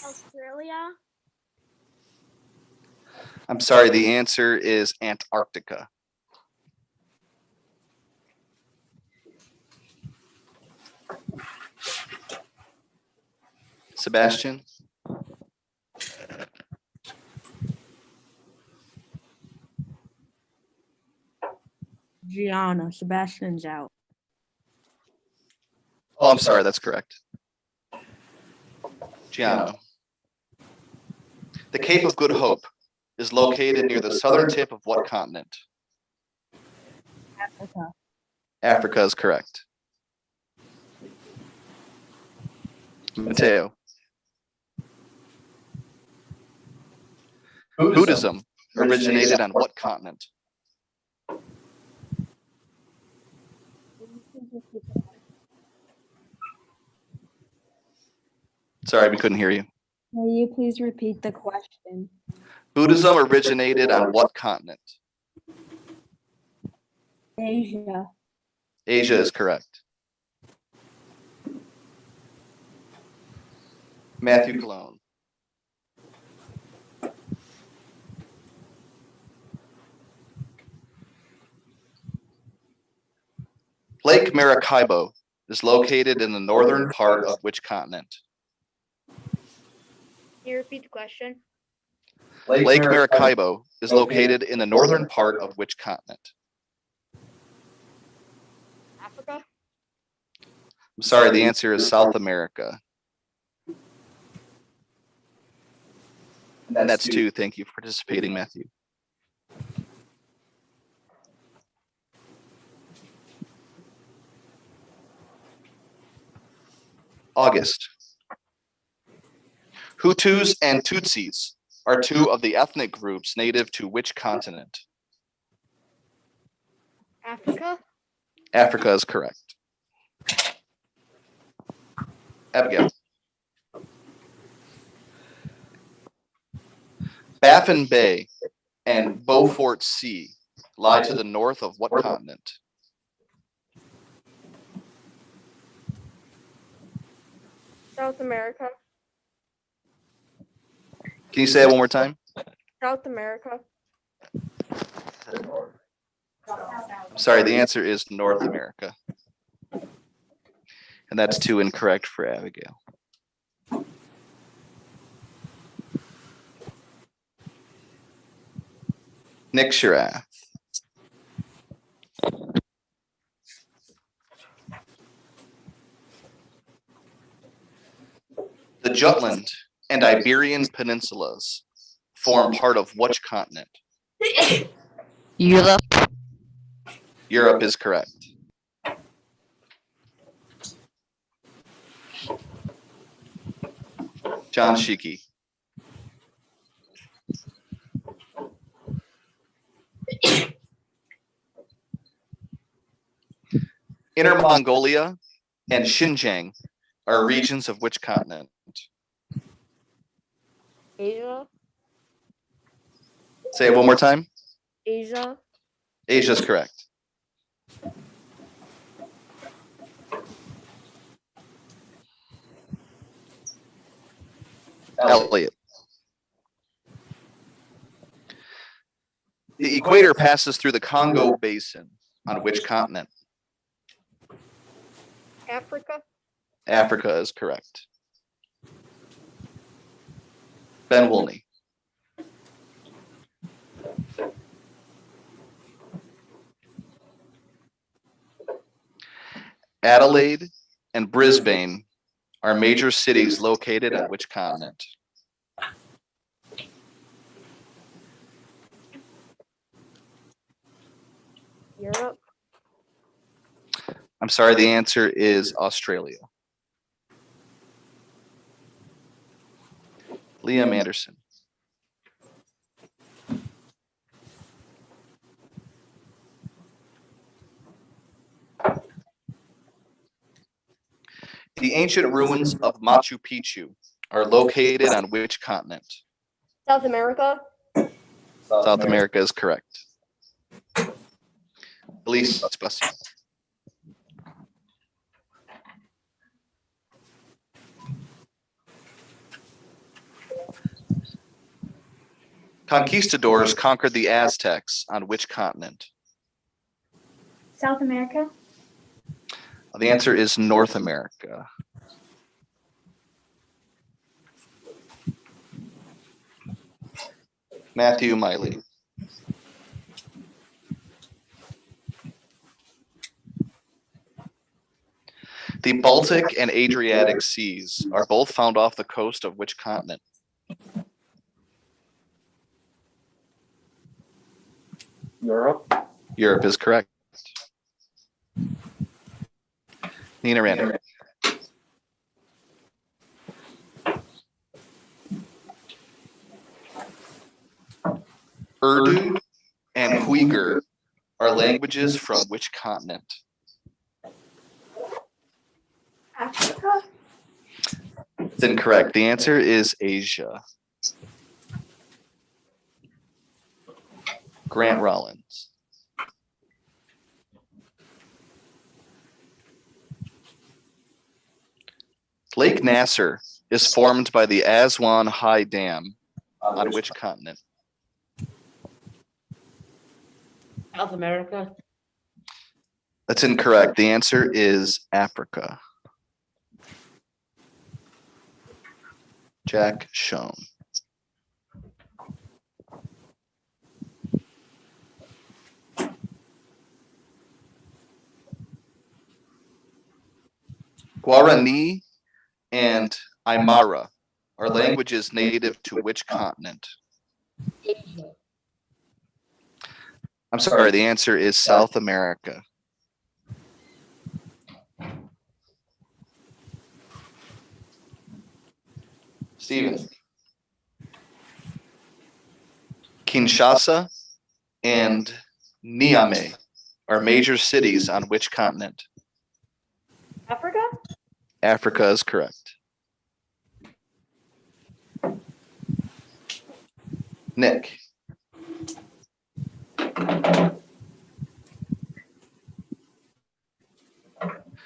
Australia. I'm sorry, the answer is Antarctica. Sebastian? Gianna, Sebastian's out. Oh, I'm sorry, that's correct. Giano. The Cape of Good Hope is located near the southern tip of what continent? Africa. Africa is correct. Mateo. Buddhism originated on what continent? Sorry, we couldn't hear you. Will you please repeat the question? Buddhism originated on what continent? Asia. Asia is correct. Matthew Cologne. Lake Maracaibo is located in the northern part of which continent? Can you repeat the question? Lake Maracaibo is located in the northern part of which continent? Africa? I'm sorry, the answer is South America. And that's 2. Thank you for participating, Matthew. August. Hutus and Tutsis are 2 of the ethnic groups native to which continent? Africa? Africa is correct. Abigail. Baffin Bay and Beaufort Sea lie to the north of what continent? South America? Can you say it one more time? South America. Sorry, the answer is North America. And that's 2 incorrect for Abigail. Nick Shirath. The Jutland and Iberian Peninsulas form part of which continent? Europe. Europe is correct. John Shiki. Inner Mongolia and Xinjiang are regions of which continent? Asia. Say it one more time. Asia. Asia is correct. Elliot. The equator passes through the Congo Basin on which continent? Africa. Africa is correct. Ben Woolney. Adelaide and Brisbane are major cities located on which continent? Europe. I'm sorry, the answer is Australia. Liam Anderson. The ancient ruins of Machu Picchu are located on which continent? South America. South America is correct. Elise Bussy. Conquistadors conquered the Aztecs on which continent? South America. The answer is North America. Matthew Miley. The Baltic and Adriatic Seas are both found off the coast of which continent? Europe. Europe is correct. Nina Randall. Urdu and Uyghur are languages from which continent? Africa. It's incorrect. The answer is Asia. Grant Rollins. Lake Nasser is formed by the Aswan High Dam on which continent? South America. That's incorrect. The answer is Africa. Jack Schoen. Guarani and Aymara are languages native to which continent? Asia. I'm sorry, the answer is South America. Steven. Kinshasa and Niamey are major cities on which continent? Africa. Africa is correct. Nick.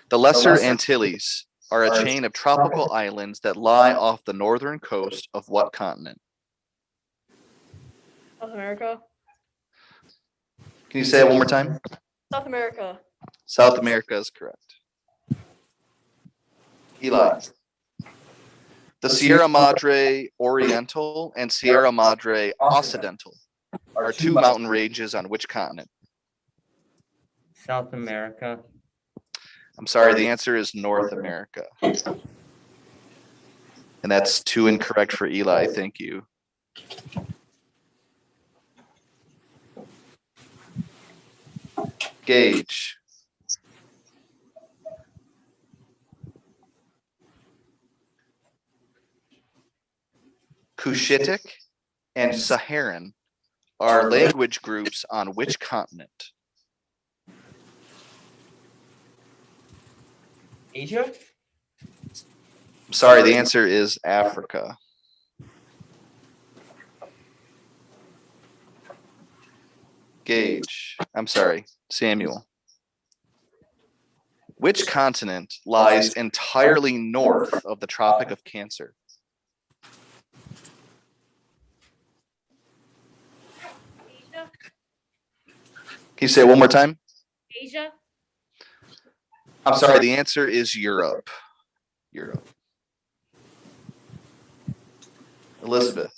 The Lesser Antilles are a chain of tropical islands that lie off the northern coast of what continent? South America. Can you say it one more time? South America. South America is correct. Eli. The Sierra Madre Oriental and Sierra Madre Occidental are two mountain ranges on which continent? South America. I'm sorry, the answer is North America. And that's two incorrect for Eli. Thank you. Gage. Cushitic and Saharan are language groups on which continent? Asia? I'm sorry, the answer is Africa. Gage. I'm sorry, Samuel. Which continent lies entirely north of the Tropic of Cancer? Asia. Can you say it one more time? Asia. I'm sorry, the answer is Europe. Europe. Elizabeth.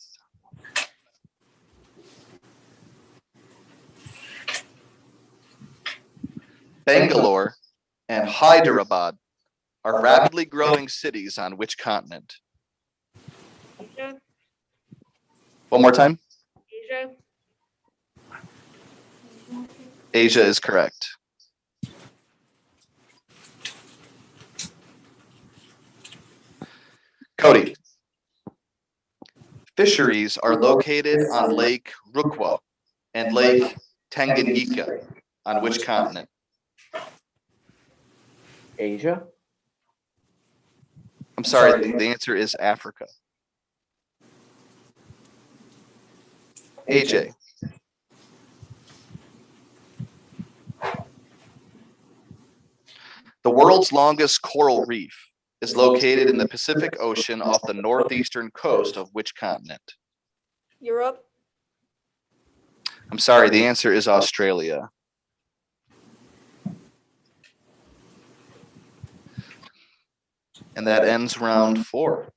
Bangalore and Hyderabad are rapidly growing cities on which continent? Asia. One more time. Asia. Asia is correct. Cody. Fisheries are located on Lake Rukwa and Lake Tanganyika on which continent? Asia? I'm sorry, the answer is Africa. AJ. The world's longest coral reef is located in the Pacific Ocean off the northeastern coast of which continent? Europe. I'm sorry, the answer is Australia. And that ends round 4.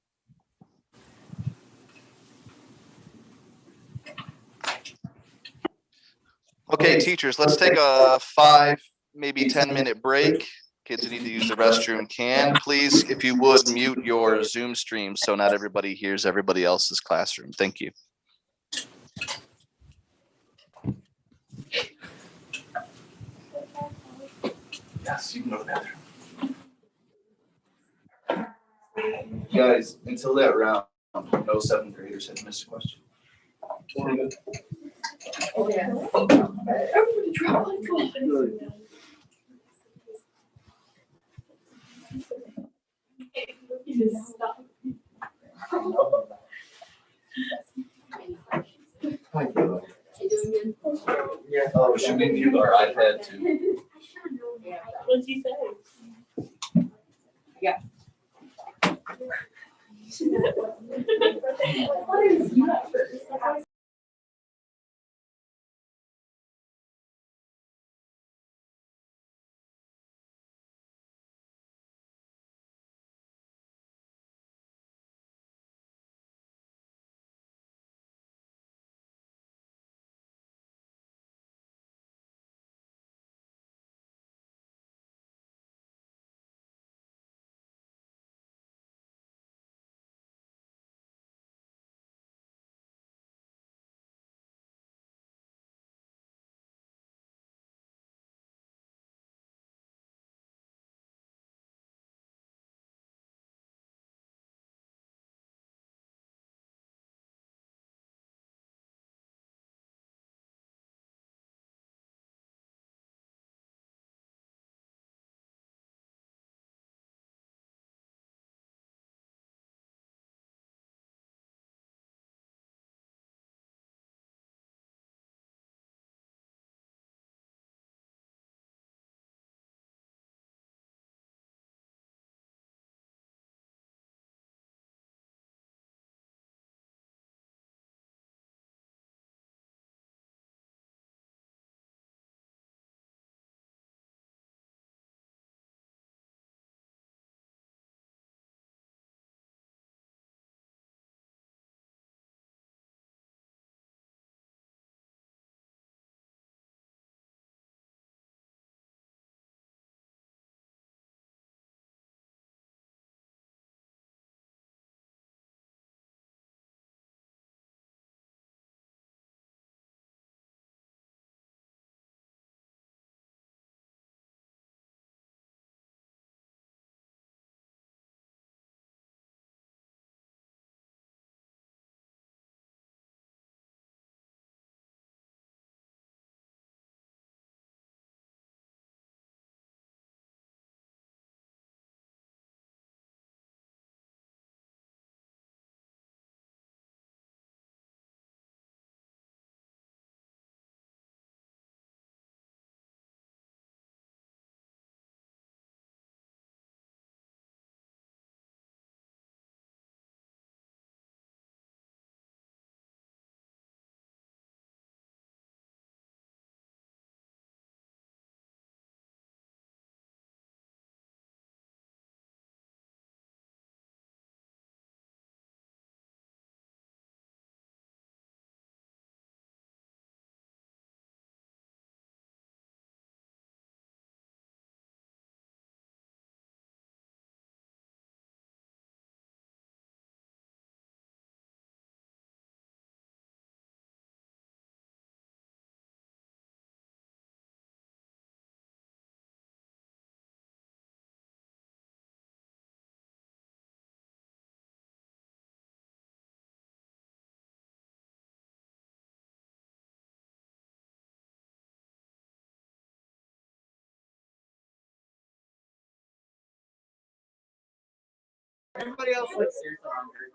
Okay, teachers, let's take a 5, maybe 10-minute break. Kids who need to use the restroom can. Please, if you would, mute your Zoom stream so not everybody hears everybody else's classroom. Thank you. Yes, you can go to the bathroom. Guys, until that round, no 7th graders had missed a question. Oh, yeah. Everybody drop like God. Hi, Kayla. Yeah. Oh, should we mute our iPad too? What'd you say? Yeah. Everybody else likes their longer.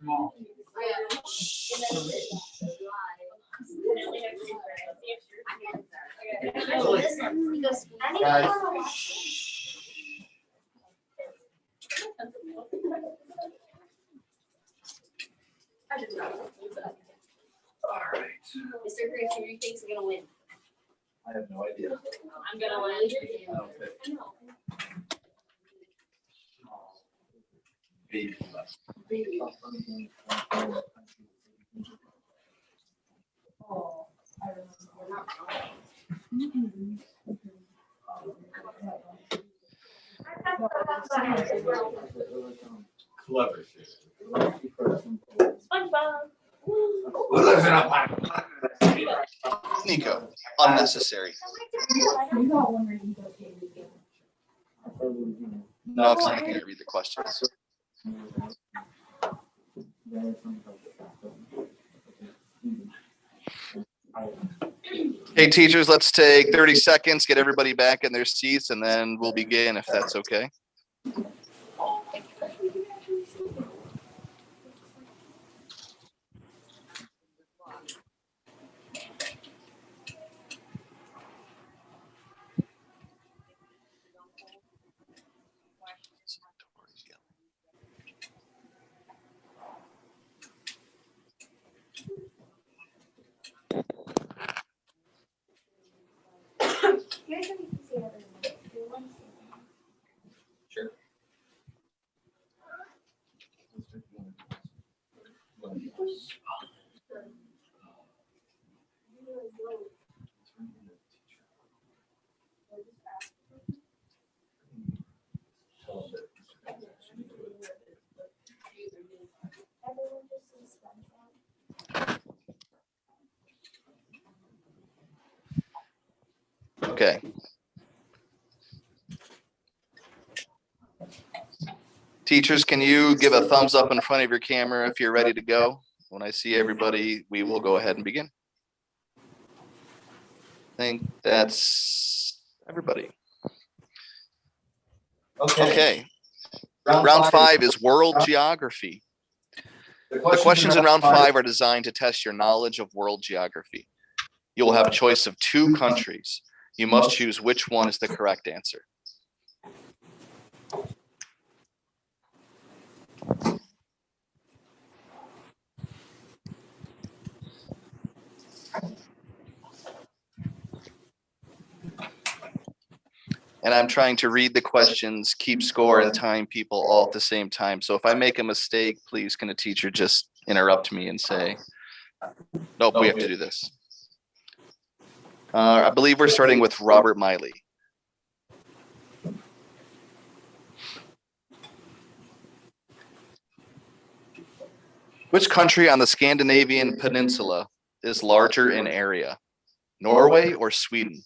Small. Mr. Grace, who do you think's gonna win? I have no idea. I'm gonna win. Clever. SpongeBob. Nico, unnecessary. No, because I can't read the questions. Hey, teachers, let's take 30 seconds, get everybody back in their seats, and then we'll begin if that's okay. Here's how you can see everyone. Do one second. Sure. Everyone just sees SpongeBob. Okay. Teachers, can you give a thumbs up in front of your camera if you're ready to go? When I see everybody, we will go ahead and begin. I think that's everybody. Okay. Round 5 is world geography. The questions in round 5 are designed to test your knowledge of world geography. You will have a choice of 2 countries. You must choose which one is the correct answer. And I'm trying to read the questions, keep score, and time people all at the same time. So if I make a mistake, please can a teacher just interrupt me and say, nope, we have to do this. I believe we're starting with Robert Miley. Which country on the Scandinavian peninsula is larger in area? Norway or Sweden?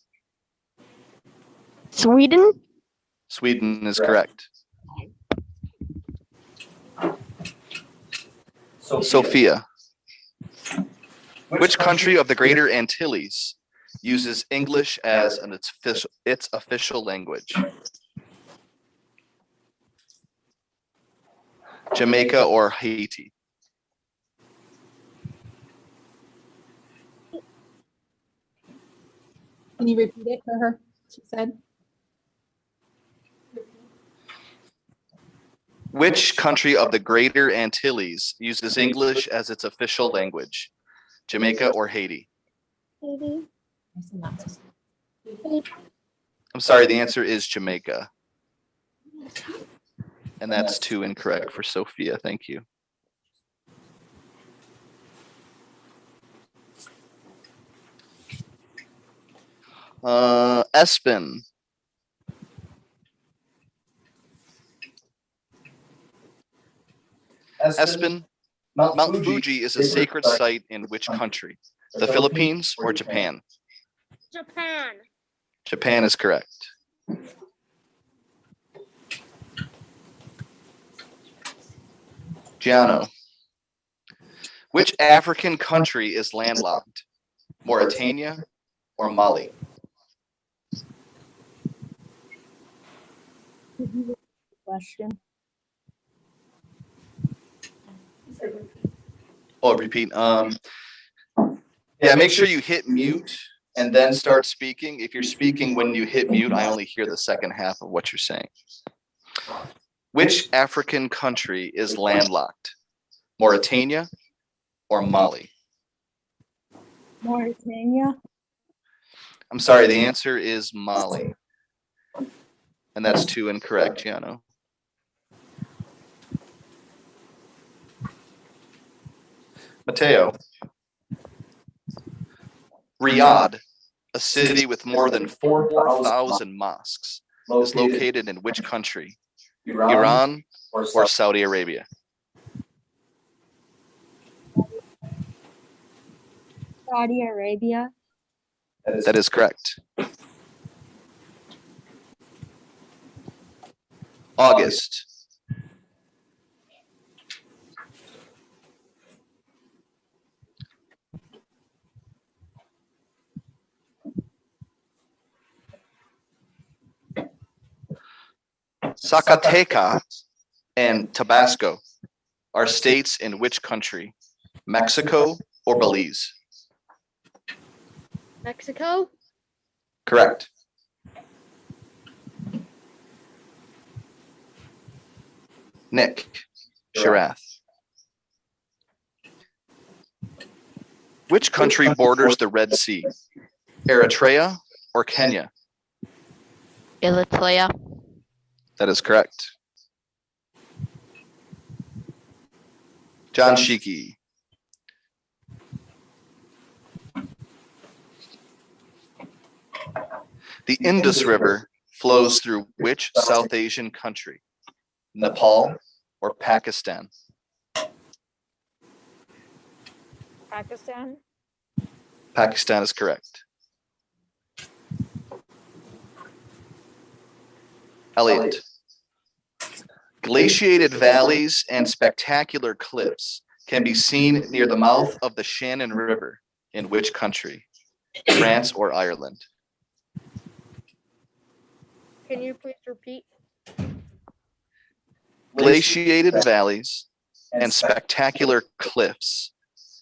Sweden? Sweden is correct. Sophia. Which country of the Greater Antilles uses English as its official language? Jamaica or Haiti? Can you repeat it for her? She said. Which country of the Greater Antilles uses English as its official language? Jamaica or Haiti? Haiti. I'm sorry, the answer is Jamaica. And that's 2 incorrect for Sophia. Thank you. Espen. Espen, Mount Fuji is a sacred site in which country? The Philippines or Japan? Japan. Japan is correct. Giano. Which African country is landlocked? Mauritania or Mali? Question. Oh, repeat. Yeah, make sure you hit mute and then start speaking. If you're speaking when you hit mute, I only hear the second half of what you're saying. Which African country is landlocked? Mauritania or Mali? Mauritania. I'm sorry, the answer is Mali. And that's 2 incorrect, Giano. Mateo. Riyadh, a city with more than 4,000 mosques, is located in which country? Iran or Saudi Arabia? Saudi Arabia. That is correct. August. Zacatecas and Tabasco are states in which country? Mexico or Belize? Mexico? Correct. Nick Sharath. Which country borders the Red Sea? Eritrea or Kenya? Eritrea. That is correct. John Shiki. The Indus River flows through which South Asian country? Nepal or Pakistan? Pakistan. Pakistan is correct. Elliot. Glaciated valleys and spectacular cliffs can be seen near the mouth of the Shannon River in which country? France or Ireland? Can you please repeat? Glaciated valleys and spectacular cliffs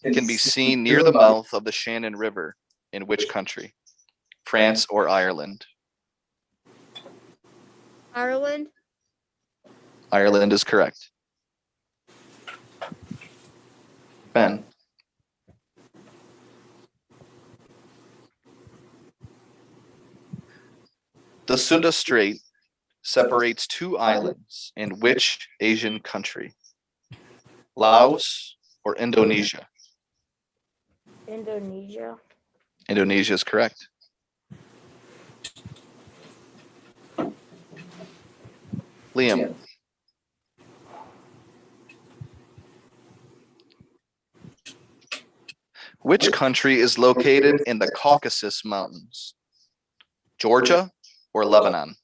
can be seen near the mouth of the Shannon River in which country? France or Ireland? Ireland. Ireland is correct. Ben. The Sunda Strait separates two islands in which Asian country? Laos or Indonesia? Indonesia. Indonesia is correct. Liam. Which country is located in the Caucasus Mountains? Georgia or Lebanon?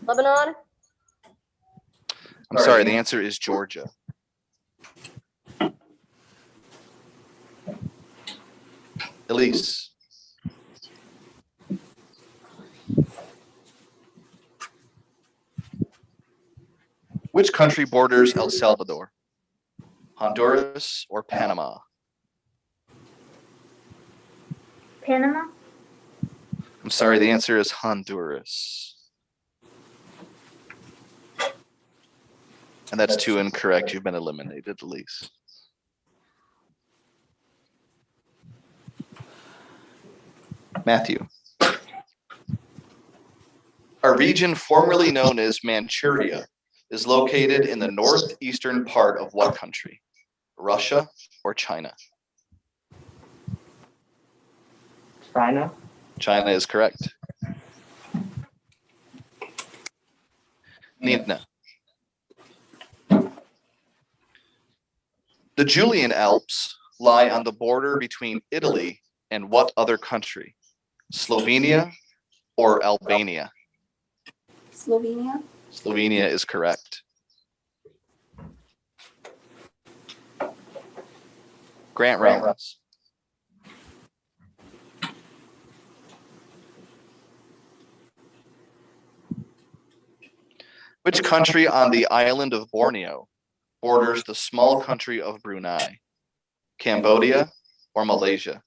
Lebanon. I'm sorry, the answer is Georgia. Elise. Which country borders El Salvador? Honduras or Panama? Panama? I'm sorry, the answer is Honduras. And that's two incorrect. You've been eliminated, Elise. Matthew. A region formerly known as Manchuria is located in the northeastern part of what country? Russia or China? China. China is correct. Nina. The Julian Alps lie on the border between Italy and what other country? Slovenia or Albania? Slovenia. Slovenia is correct. Grant Rounds. Which country on the island of Borneo borders the small country of Brunei? Cambodia or Malaysia?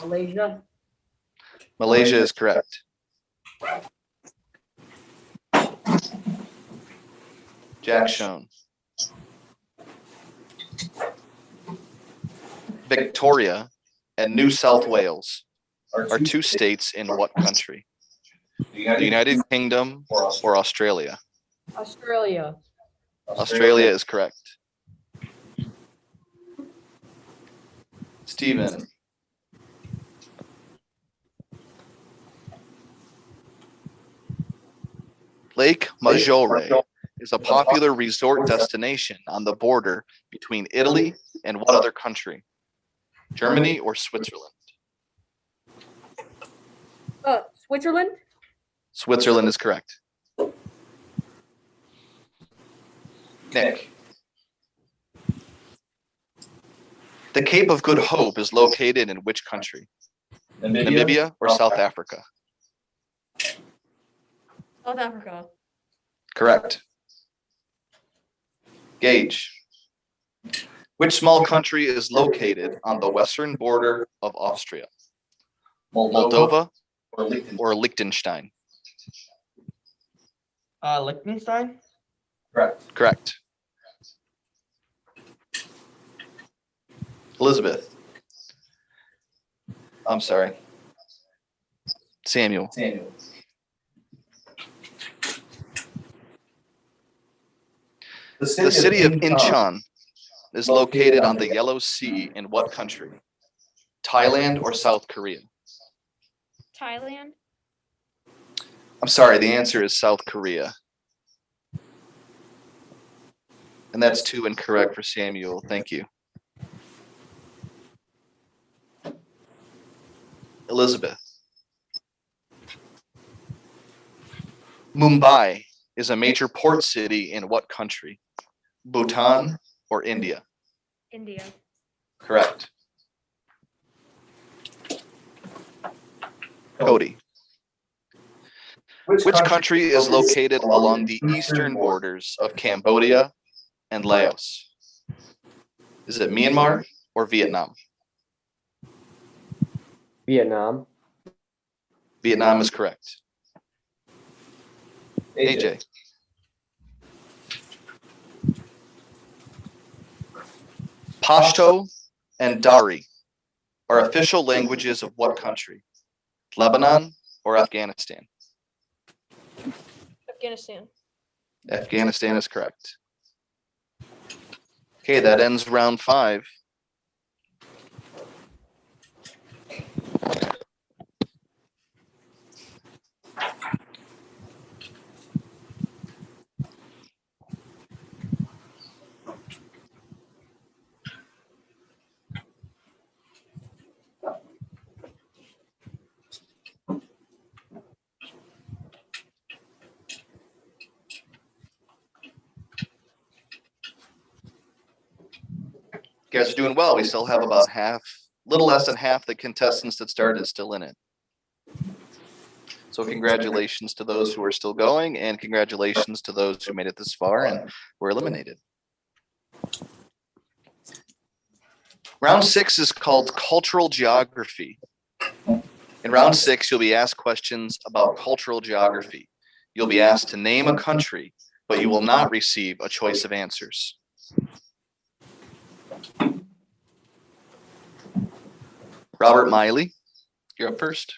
Malaysia. Malaysia is correct. Jack Schoen. Victoria and New South Wales are two states in what country? The United Kingdom or Australia? Australia. Australia is correct. Stephen. Lake Maggiore is a popular resort destination on the border between Italy and what other country? Germany or Switzerland? Switzerland. Switzerland is correct. Nick. The Cape of Good Hope is located in which country? Namibia or South Africa? South Africa. Correct. Gage. Which small country is located on the western border of Austria? Moldova or Liechtenstein? Liechtenstein? Correct. Elizabeth. I'm sorry. Samuel. The city of Incheon is located on the Yellow Sea in what country? Thailand or South Korea? Thailand. I'm sorry, the answer is South Korea. And that's two incorrect for Samuel. Thank you. Elizabeth. Mumbai is a major port city in what country? Bhutan or India? India. Correct. Cody. Which country is located along the eastern borders of Cambodia and Laos? Is it Myanmar or Vietnam? Vietnam. Vietnam is correct. AJ. Pashto and Dari are official languages of what country? Lebanon or Afghanistan? Afghanistan. Afghanistan is correct. Okay, that ends round 5. You guys are doing well. We still have about little less than half the contestants that started still in it. So congratulations to those who are still going, and congratulations to those who made it this far and were eliminated. Round 6 is called Cultural Geography. In round 6, you'll be asked questions about cultural geography. You'll be asked to name a country, but you will not receive a choice of answers. Robert Miley, you're up first.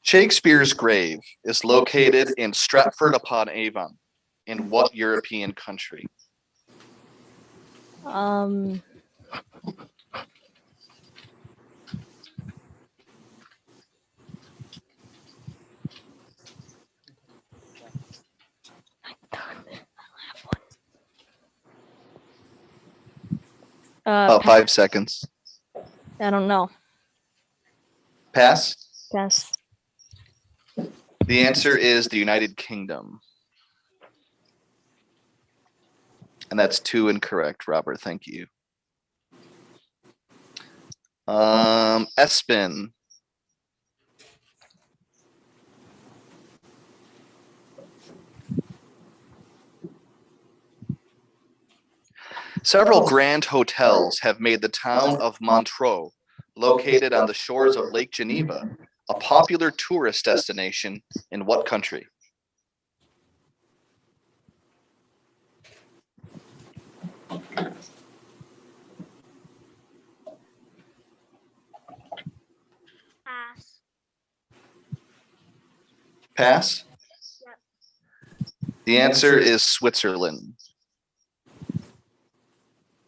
Shakespeare's grave is located in Stratford-upon-Avon. In what European country? About 5 seconds. I don't know. Pass? Pass. The answer is the United Kingdom. And that's 2 incorrect, Robert. Thank you. Espen. Several grand hotels have made the town of Montreux, located on the shores of Lake Geneva, a popular tourist destination in what country? Pass. Pass? Yep. The answer is Switzerland.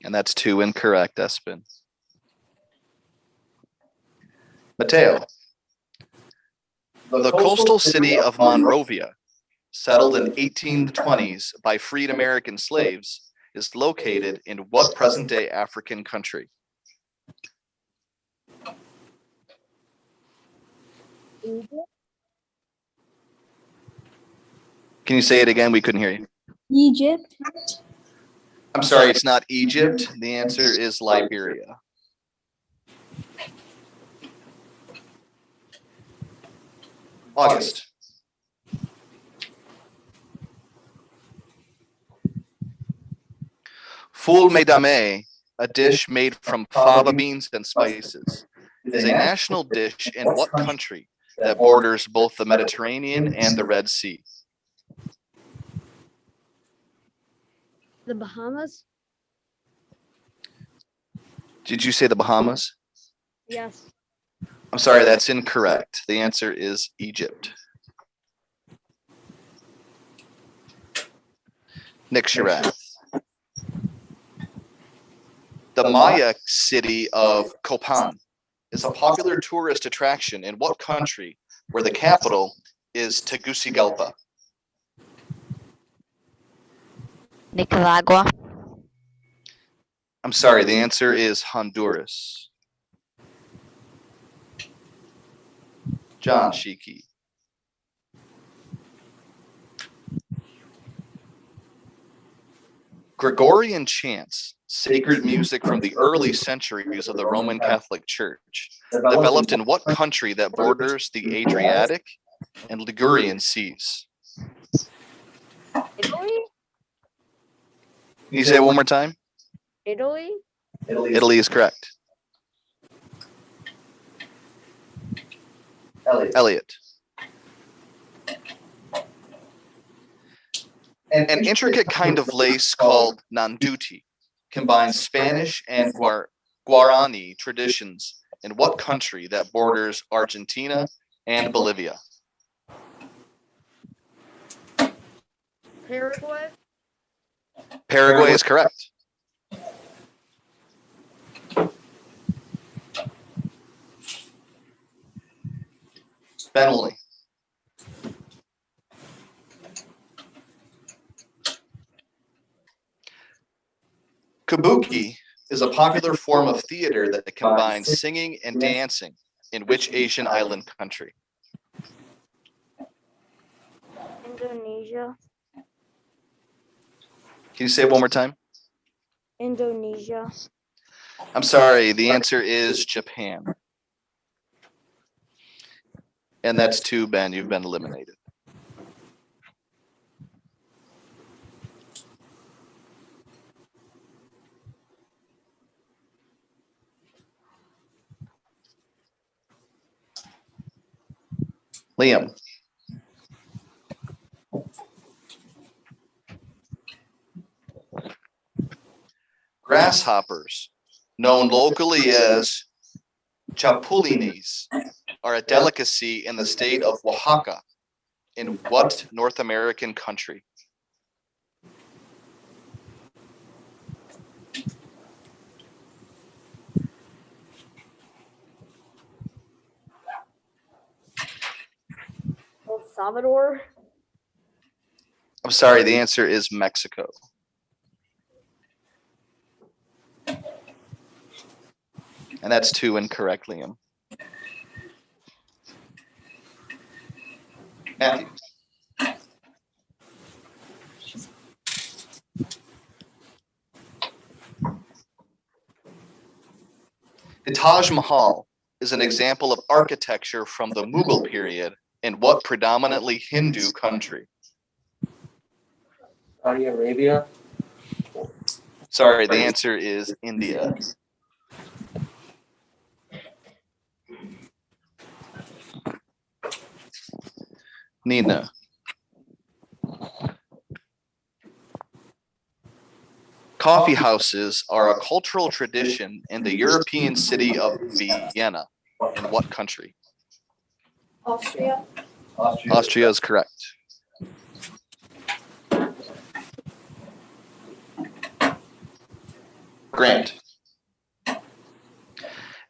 And that's 2 incorrect, Espen. Mateo. The coastal city of Monrovia, settled in 1820s by freed American slaves, is located in what present-day African country? Egypt. Can you say it again? We couldn't hear you. Egypt. I'm sorry, it's not Egypt. The answer is Liberia. August. Foul Mesdames, a dish made from fava beans and spices, is a national dish in what country that borders both the Mediterranean and the Red Sea? The Bahamas? Did you say the Bahamas? Yes. I'm sorry, that's incorrect. The answer is Egypt. Nick Shirath. The Maya city of Copan is a popular tourist attraction in what country where the capital is Tegucigalpa? Nicaragua. I'm sorry, the answer is Honduras. John Shiki. Gregorian chants, sacred music from the early centuries of the Roman Catholic Church, developed in what country that borders the Adriatic and Ligurian seas? Italy? Can you say it one more time? Italy? Italy is correct. Elliot. An intricate kind of lace called nanduti combines Spanish and Guarani traditions in what country that borders Argentina and Bolivia? Paraguay? Paraguay is correct. Bentley. Kabuki is a popular form of theater that combines singing and dancing in which Asian island country? Indonesia? Can you say it one more time? Indonesia? I'm sorry, the answer is Japan. And that's 2, Ben. You've been eliminated. Liam. Grasshoppers, known locally as chapulines, are a delicacy in the state of Oaxaca. In what North American country? El Salvador? I'm sorry, the answer is Mexico. And that's 2 incorrect, Liam. Matthew. The Taj Mahal is an example of architecture from the Mughal period in what predominantly Hindu country? Saudi Arabia. Sorry, the answer is India. Nina. Coffee houses are a cultural tradition in the European city of Vienna. In what country? Austria. Austria is correct. Grant.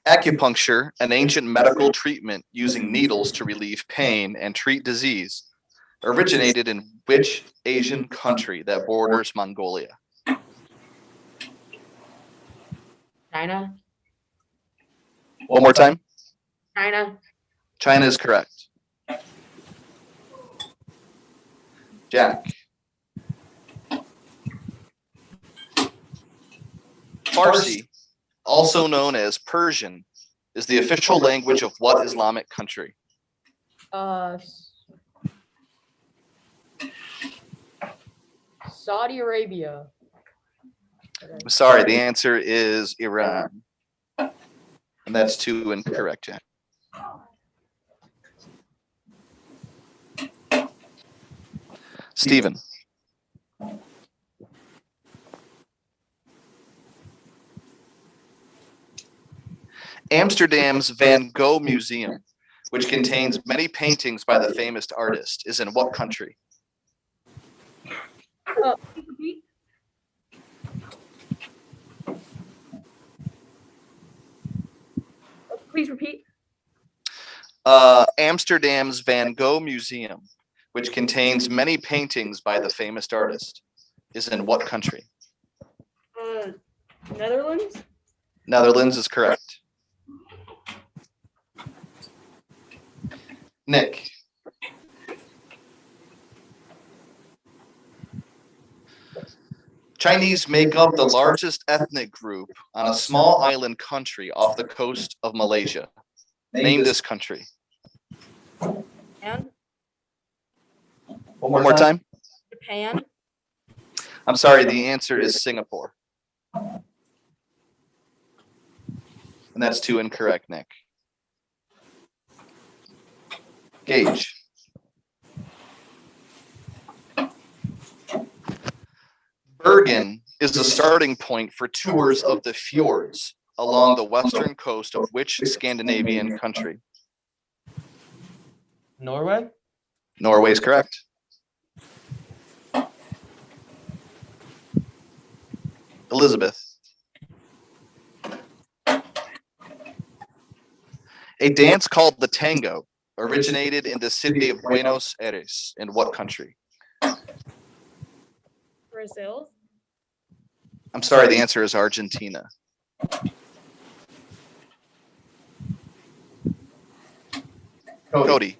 Acupuncture, an ancient medical treatment using needles to relieve pain and treat disease, originated in which Asian country that borders Mongolia? China. One more time. China. China is correct. Jack. Farsi, also known as Persian, is the official language of what Islamic country? Saudi Arabia. I'm sorry, the answer is Iran. And that's 2 incorrect, Jack. Stephen. Amsterdam's Van Gogh Museum, which contains many paintings by the famous artist, is in what country? Please repeat. Amsterdam's Van Gogh Museum, which contains many paintings by the famous artist, is in what country? Netherlands. Netherlands is correct. Nick. Chinese make up the largest ethnic group on a small island country off the coast of Malaysia. Name this country. And One more time. Japan. I'm sorry, the answer is Singapore. And that's 2 incorrect, Nick. Gage. Bergen is the starting point for tours of the fjords along the western coast of which Scandinavian country? Norway? Norway is correct. Elizabeth. A dance called the tango originated in the city of Buenos Aires in what country? Brazil. I'm sorry, the answer is Argentina. Cody.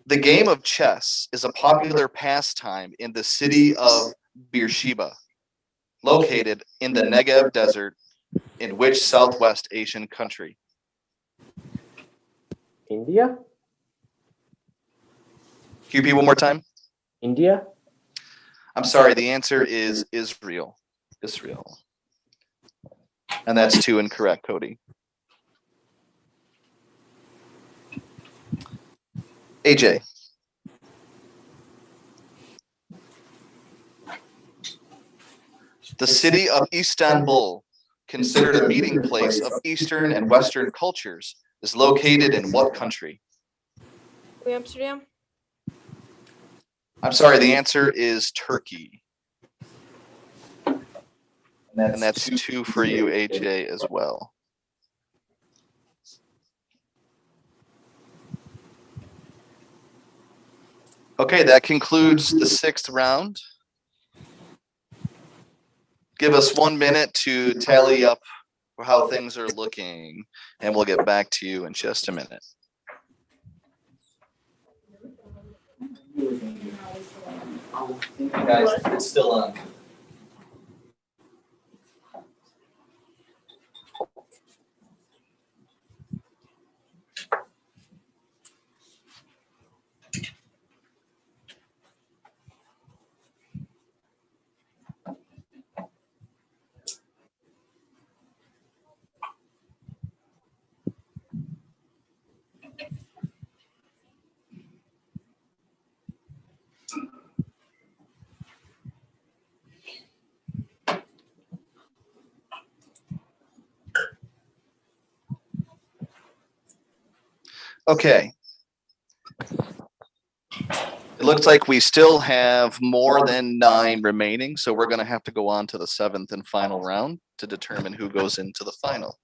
The game of chess is a popular pastime in the city of Beersheba, located in the Negev Desert in which Southwest Asian country? India? Can you repeat one more time? India? I'm sorry, the answer is Israel. Israel. And that's 2 incorrect, Cody. AJ. The city of Istanbul, considered a meeting place of Eastern and Western cultures, is located in what country? Amsterdam. I'm sorry, the answer is Turkey. And that's 2 for you, AJ, as well. Okay, that concludes the 6th round. Give us 1 minute to tally up how things are looking, and we'll get back to you in just a minute. Guys, it's still on. Okay. It looks like we still have more than 9 remaining, so we're going to have to go on to the 7th and final round to determine who goes into the final.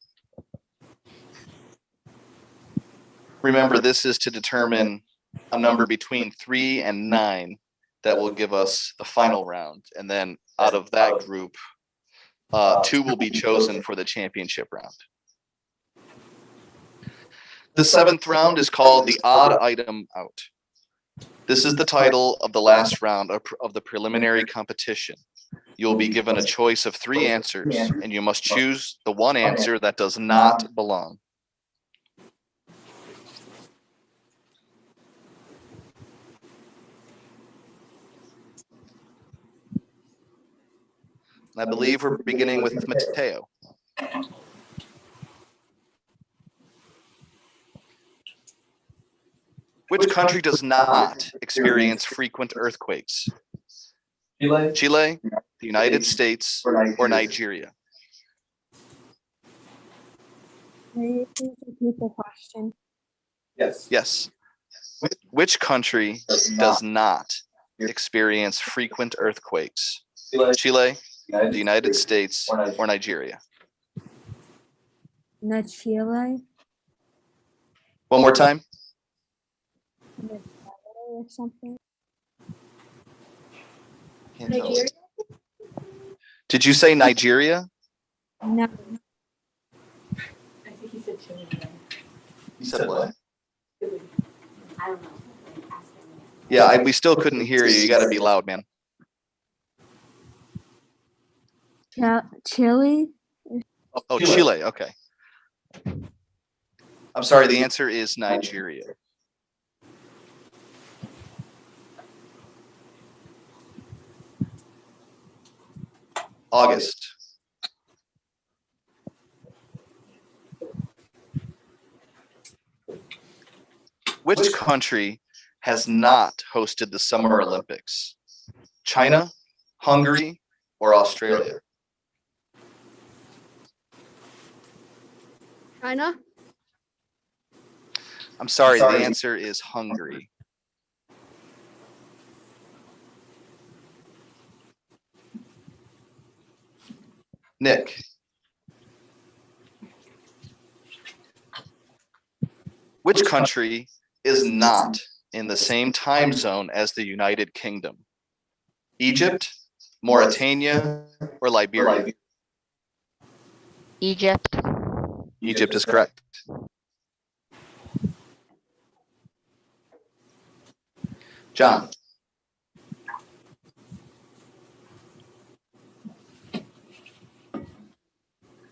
Remember, this is to determine a number between 3 and 9 that will give us the final round. And then out of that group, 2 will be chosen for the championship round. The 7th round is called the odd item out. This is the title of the last round of the preliminary competition. You'll be given a choice of 3 answers, and you must choose the one answer that does not belong. I believe we're beginning with Mateo. Which country does not experience frequent earthquakes? Chile, the United States, or Nigeria? Can you please repeat the question? Yes. Which country does not experience frequent earthquakes? Chile, the United States, or Nigeria? Not Chile? One more time. Or something? Can't tell. Did you say Nigeria? No. I think he said Chile. You said what? I don't know. Yeah, we still couldn't hear you. You got to be loud, man. Chile? Oh, Chile. Okay. I'm sorry. The answer is Nigeria. August. Which country has not hosted the Summer Olympics? China, Hungary, or Australia? China? I'm sorry, the answer is Hungary. Nick. Which country is not in the same time zone as the United Kingdom? Egypt, Mauritania, or Liberia? Egypt. Egypt is correct. John.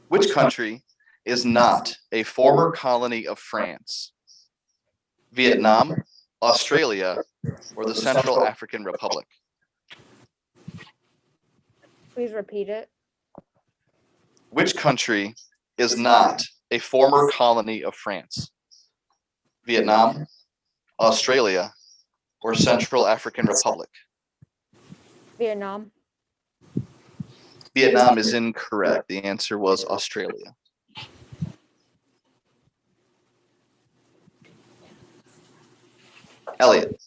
Which country is not a former colony of France? Vietnam, Australia, or the Central African Republic? Please repeat it. Which country is not a former colony of France? Vietnam, Australia, or Central African Republic? Vietnam. Vietnam is incorrect. The answer was Australia. Elliot.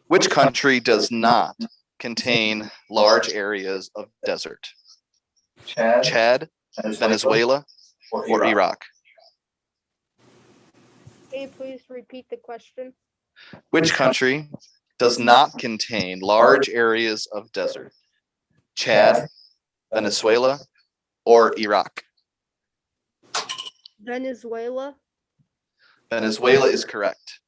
Which country does not contain large areas of desert? Chad, Venezuela, or Iraq? Can you please repeat the question? Which country does not contain large areas of desert? Chad, Venezuela, or Iraq? Venezuela. Venezuela is correct.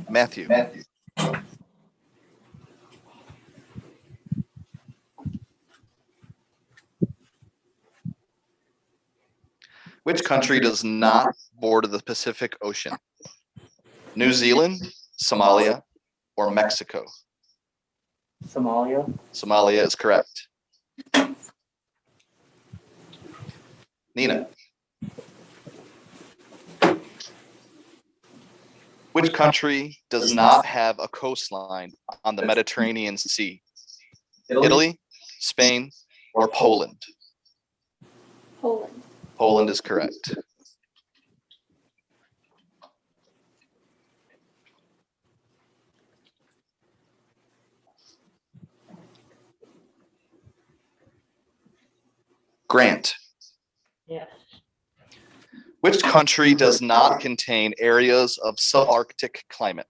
Matthew. Which country does not border the Pacific Ocean? New Zealand, Somalia, or Mexico? Somalia. Somalia is correct. Nina. Which country does not have a coastline on the Mediterranean Sea? Italy, Spain, or Poland? Poland. Poland is correct. Grant. Yes. Which country does not contain areas of subarctic climate?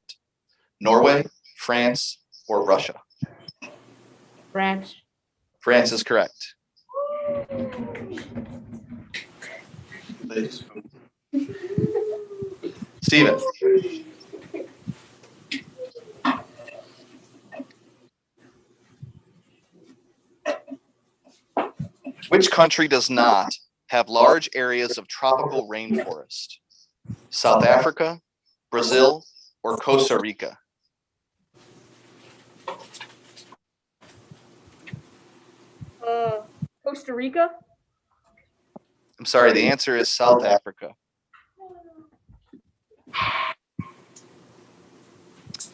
Norway, France, or Russia? France. France is correct. Stephen. Which country does not have large areas of tropical rainforest? South Africa, Brazil, or Costa Rica? Costa Rica. I'm sorry, the answer is South Africa.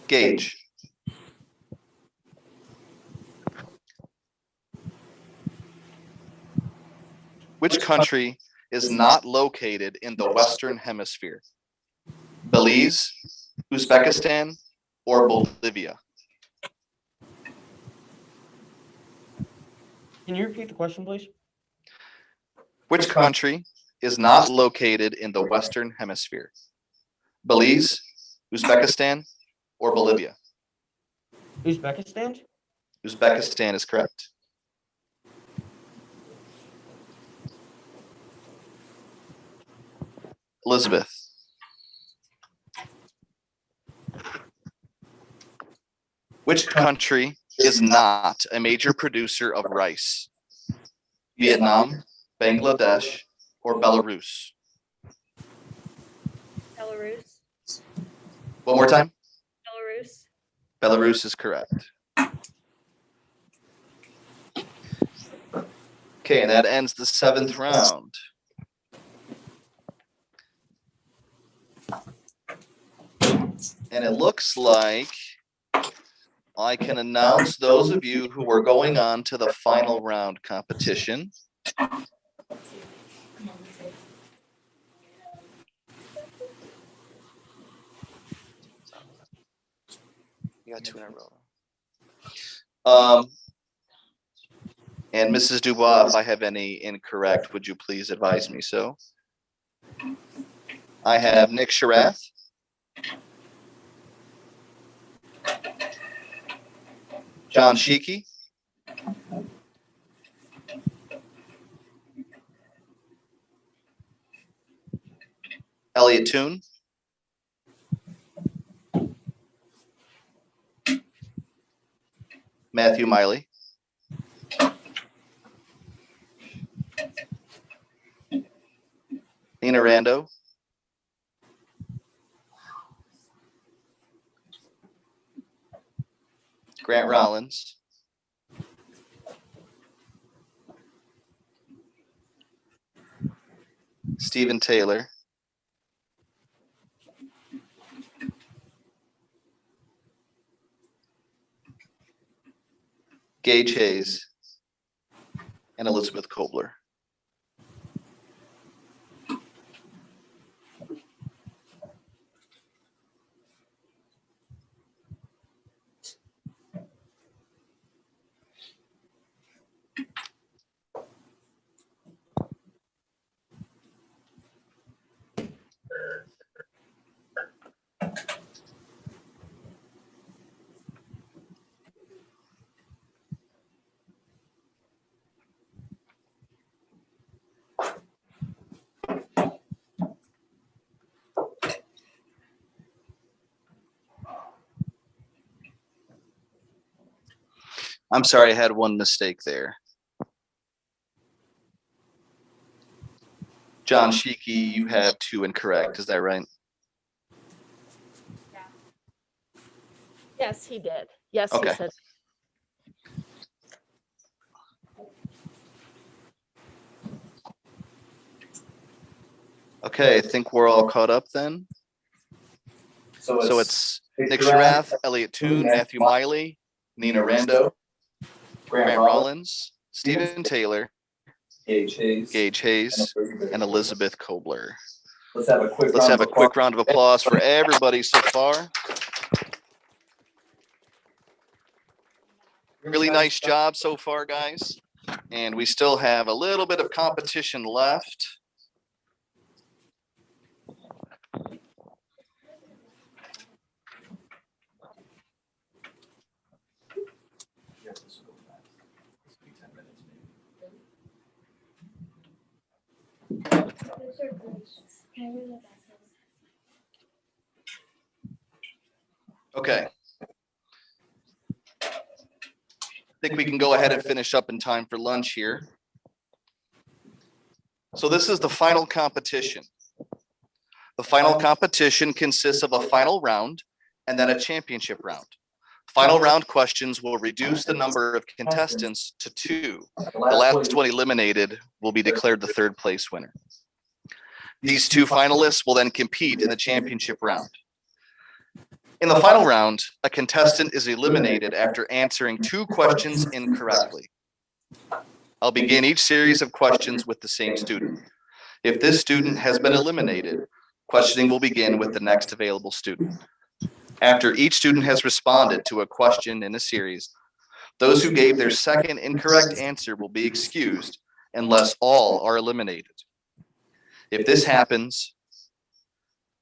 Gage. Which country is not located in the Western Hemisphere? Belize, Uzbekistan, or Bolivia? Can you repeat the question, please? Which country is not located in the Western Hemisphere? Belize, Uzbekistan, or Bolivia? Uzbekistan? Uzbekistan is correct. Elizabeth. Which country is not a major producer of rice? Vietnam, Bangladesh, or Belarus? Belarus. One more time. Belarus. Belarus is correct. Okay, and that ends the 7th round. And it looks like I can announce those of you who are going on to the final round competition. You got 2 in a row. And Mrs. Dubois, if I have any incorrect, would you please advise me so? I have Nick Sharath. John Sheeky. Elliot Toon. Matthew Miley. Nina Rando. Grant Rollins. Stephen Taylor. Gage Hayes. And Elizabeth Kobler. I'm sorry, I had one mistake there. John Sheeky, you have 2 incorrect. Is that right? Yes, he did. Yes, Okay. he said. Okay, I think we're all caught up then. So it's Nick Sharath, Elliot Toon, Matthew Miley, Nina Rando, Grant Rollins, Stephen Taylor, Gage Hayes, and Elizabeth Kobler. Let's have a quick round of applause for everybody so far. Really nice job so far, guys. And we still have a little bit of competition left. Okay. I think we can go ahead and finish up in time for lunch here. So this is the final competition. The final competition consists of a final round and then a championship round. Final round questions will reduce the number of contestants to 2. The last one eliminated will be declared the 3rd place winner. These 2 finalists will then compete in the championship round. In the final round, a contestant is eliminated after answering 2 questions incorrectly. I'll begin each series of questions with the same student. If this student has been eliminated, questioning will begin with the next available student. After each student has responded to a question in a series, those who gave their second incorrect answer will be excused unless all are eliminated. If this happens,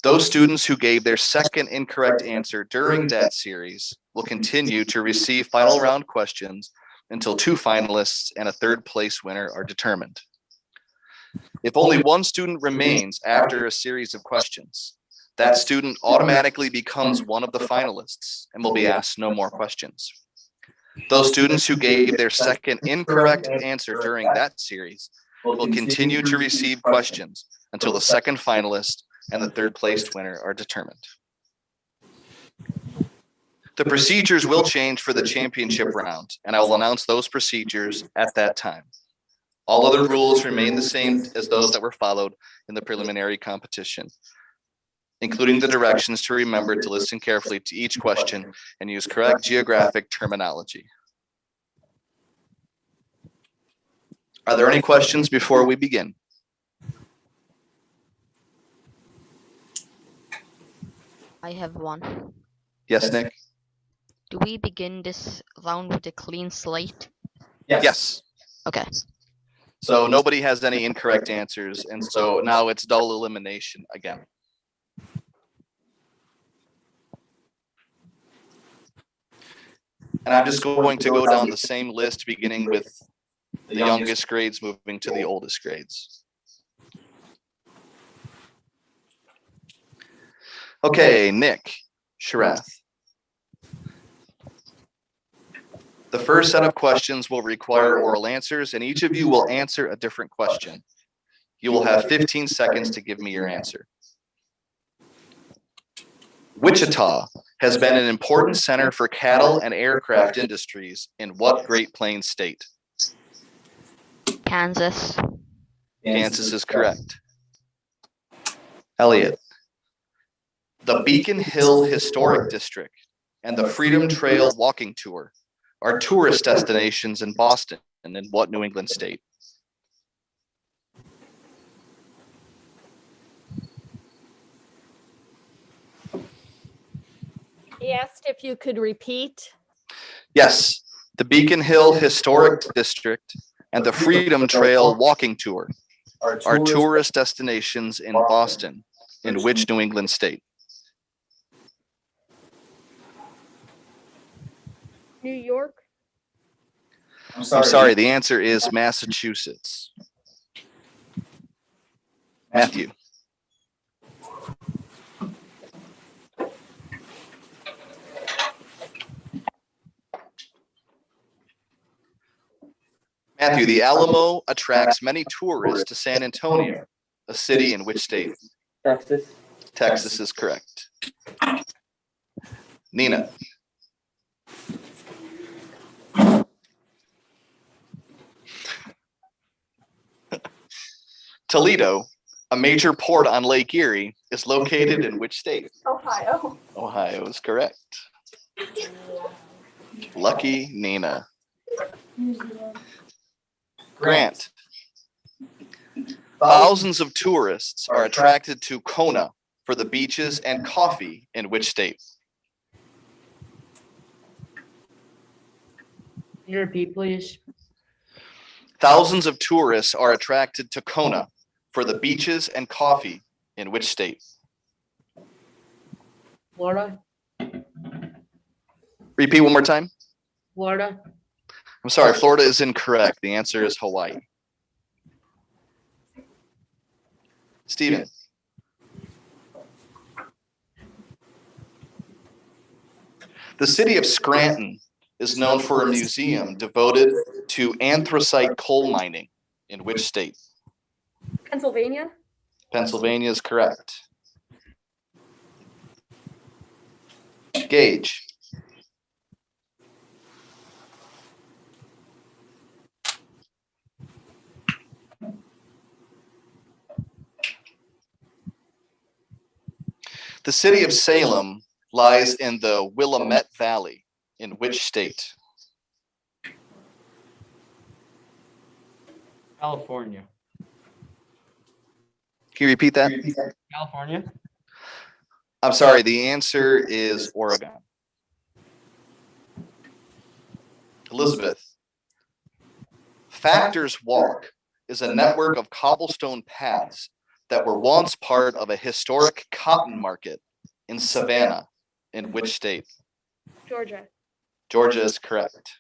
Those students who gave their second incorrect answer during that series will continue to receive final round questions until 2 finalists and a 3rd place winner are determined. If only one student remains after a series of questions, that student automatically becomes one of the finalists and will be asked no more questions. Those students who gave their second incorrect answer during that series will continue to receive questions until the 2nd finalist and the 3rd placed winner are determined. The procedures will change for the championship round, and I will announce those procedures at that time. All other rules remain the same as those that were followed in the preliminary competition, including the directions to remember to listen carefully to each question and use correct geographic terminology. Are there any questions before we begin? I have one. Yes, Nick? Do we begin this round with a clean slate? Yes. Okay. So nobody has any incorrect answers, and so now it's double elimination again. And I'm just going to go down the same list, beginning with the youngest grades, moving to the oldest grades. Okay, Nick Sharath. The first set of questions will require oral answers, and each of you will answer a different question. You will have 15 seconds to give me your answer. Wichita has been an important center for cattle and aircraft industries in what Great Plains state? Kansas. Kansas is correct. Elliot. The Beacon Hill Historic District and the Freedom Trail Walking Tour are tourist destinations in Boston and in what New England state? He asked if you could repeat. Yes, the Beacon Hill Historic District and the Freedom Trail Walking Tour are tourist destinations in Boston, in which New England state? New York. I'm sorry, the answer is Massachusetts. Matthew. Matthew, the Alamo attracts many tourists to San Antonio, a city in which state? Texas. Texas is correct. Nina. Toledo, a major port on Lake Erie, is located in which state? Ohio. Ohio is correct. Lucky Nina. Grant. Thousands of tourists are attracted to Kona for the beaches and coffee in which state? Can you repeat, please? Thousands of tourists are attracted to Kona for the beaches and coffee in which state? Florida. Repeat one more time. Florida. I'm sorry, Florida is incorrect. The answer is Hawaii. Stephen. The city of Scranton is known for a museum devoted to anthracite coal mining in which state? Pennsylvania. Pennsylvania is correct. Gage. The city of Salem lies in the Willamette Valley in which state? California. Can you repeat that? California. I'm sorry, the answer is Oregon. Elizabeth. Factors Walk is a network of cobblestone paths that were once part of a historic cotton market in Savannah, in which state? Georgia. Georgia is correct.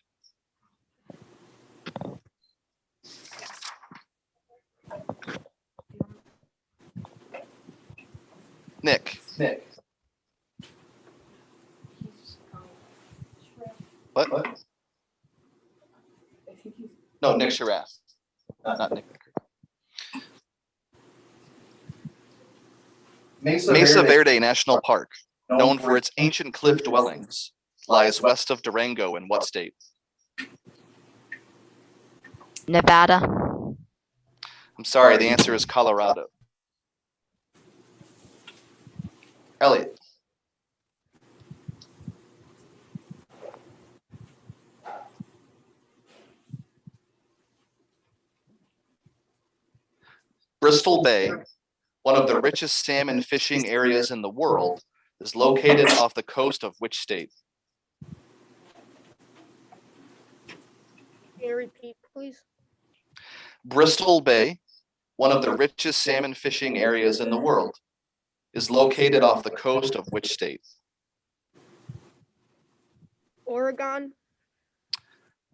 Nick. What? No, Nick Sharaf. Not Nick. Mesa Verde National Park, known for its ancient cliff dwellings, lies west of Durango in what state? Nevada. I'm sorry, the answer is Colorado. Elliot. Bristol Bay, one of the richest salmon fishing areas in the world, is located off the coast of which state? Can you repeat, please? Bristol Bay, one of the richest salmon fishing areas in the world, is located off the coast of which state? Oregon.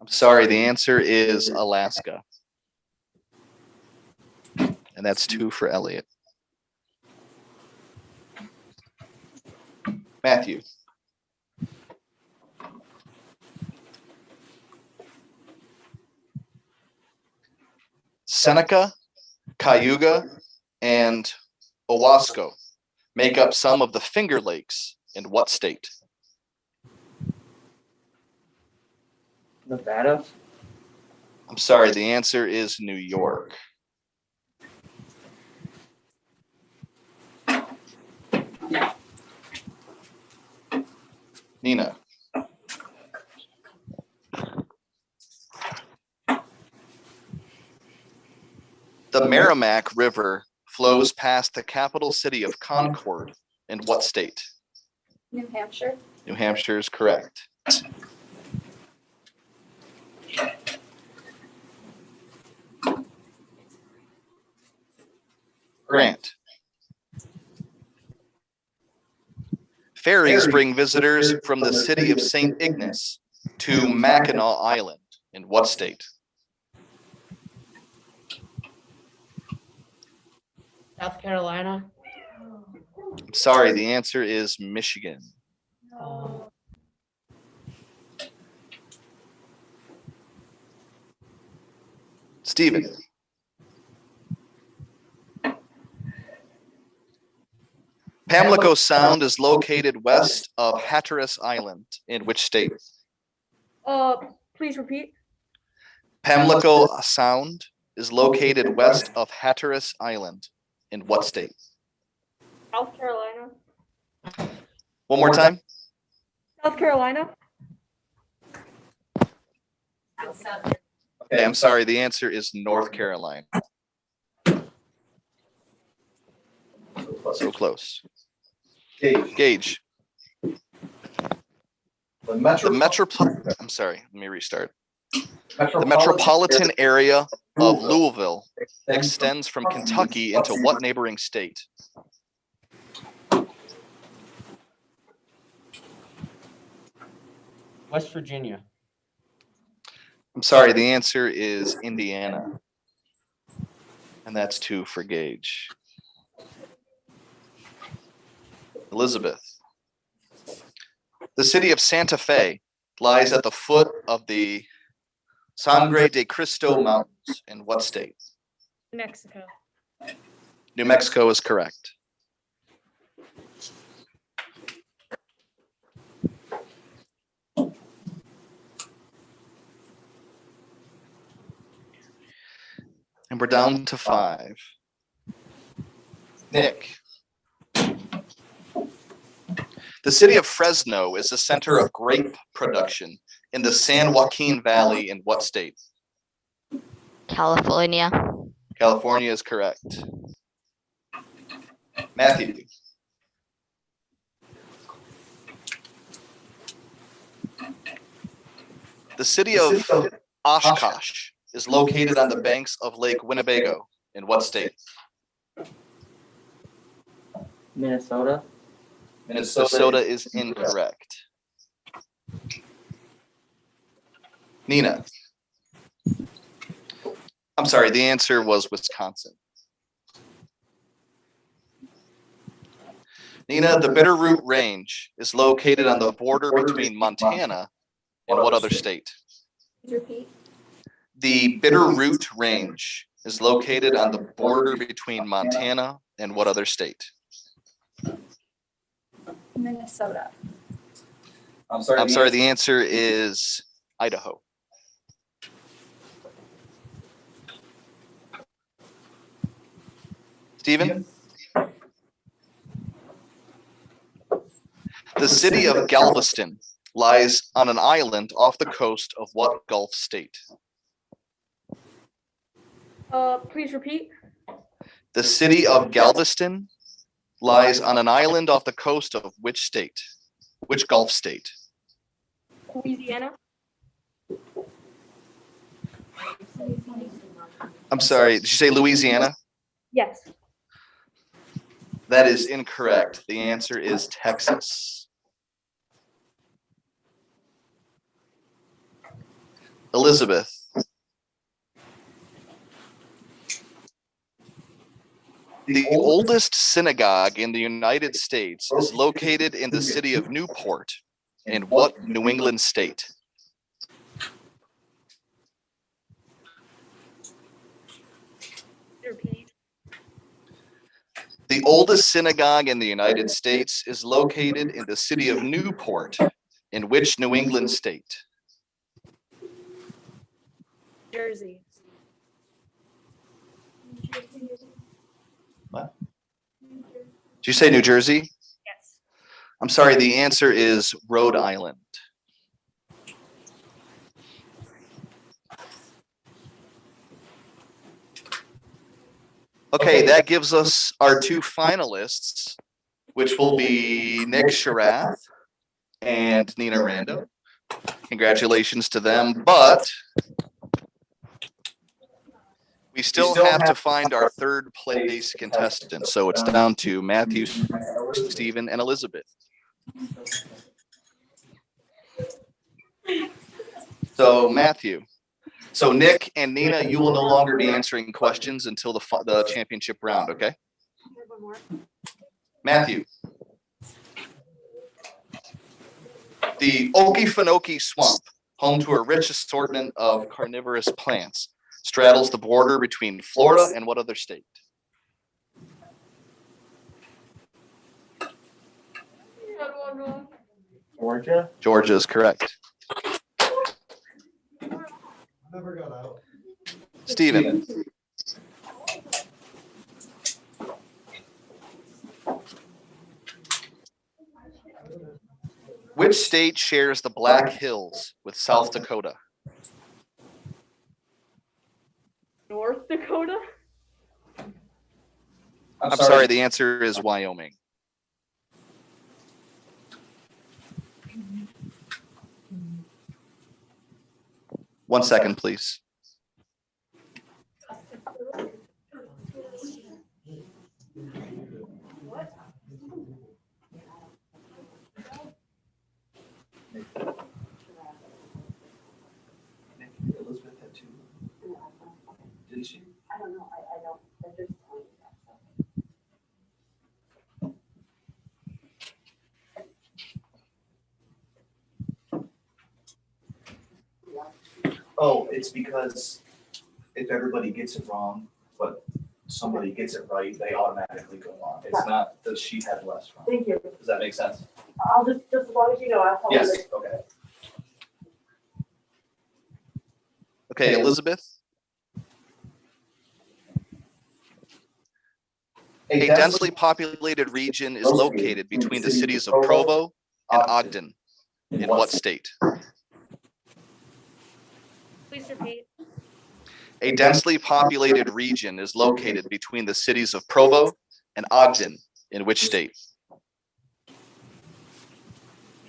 I'm sorry, the answer is Alaska. And that's 2 for Elliot. Matthew. Seneca, Cayuga, and Owasco make up some of the Finger Lakes in what state? Nevada. I'm sorry, the answer is New York. Nina. The Merrimack River flows past the capital city of Concord in what state? New Hampshire. New Hampshire is correct. Grant. Ferries bring visitors from the city of St. Ignace to Mackinac Island in what state? South Carolina. I'm sorry, the answer is Michigan. Stephen. Pamlico Sound is located west of Hatteras Island in which state? Please repeat. Pamlico Sound is located west of Hatteras Island in what state? South Carolina. One more time. South Carolina. Okay, I'm sorry, the answer is North Carolina. So close. Gage. I'm sorry, let me restart. The metropolitan area of Louisville extends from Kentucky into what neighboring state? West Virginia. I'm sorry, the answer is Indiana. And that's 2 for Gage. Elizabeth. The city of Santa Fe lies at the foot of the Sangre de Cristo Mountains in what state? Mexico. New Mexico is correct. And we're down to 5. Nick. The city of Fresno is the center of grape production in the San Joaquin Valley in what state? California. California is correct. Matthew. The city of Oshkosh is located on the banks of Lake Winnebago in what state? Minnesota. Minnesota is incorrect. Nina. I'm sorry, the answer was Wisconsin. Nina, the Bitterroot Range is located on the border between Montana and what other state? Please repeat. The Bitterroot Range is located on the border between Montana and what other state? Minnesota. I'm sorry, the answer is Idaho. Stephen? The city of Galveston lies on an island off the coast of what Gulf state? Please repeat. The city of Galveston lies on an island off the coast of which state? Which Gulf state? Louisiana. I'm sorry, did you say Louisiana? Yes. That is incorrect. The answer is Texas. Elizabeth. The oldest synagogue in the United States is located in the city of Newport. In what New England state? Repeat. The oldest synagogue in the United States is located in the city of Newport. In which New England state? Jersey. What? Did you say New Jersey? Yes. I'm sorry, the answer is Rhode Island. Okay, that gives us our two finalists, which will be Nick Sharath and Nina Rando. Congratulations to them, but we still have to find our third place contestant. So it's down to Matthew, Stephen, and Elizabeth. So Matthew. So Nick and Nina, you will no longer be answering questions until the championship round, okay? Matthew. The Okefenokee Swamp, home to a rich assortment of carnivorous plants, straddles the border between Florida and what other state? Georgia. Georgia is correct. Never got out. Stephen. Which state shares the Black Hills with South Dakota? North Dakota. I'm sorry, the answer is Wyoming. One second, please. Elizabeth had two. Didn't she? I don't know, I don't. Oh, it's because if everybody gets it wrong, but somebody gets it right, they automatically go on. It's not that she had less wrong. Thank you. Does that make sense? I'll just as long as you know, I'll tell you. Yes, okay. Okay, Elizabeth? A densely populated region is located between the cities of Provo and Ogden. In what state? Please repeat. A densely populated region is located between the cities of Provo and Ogden. In which state?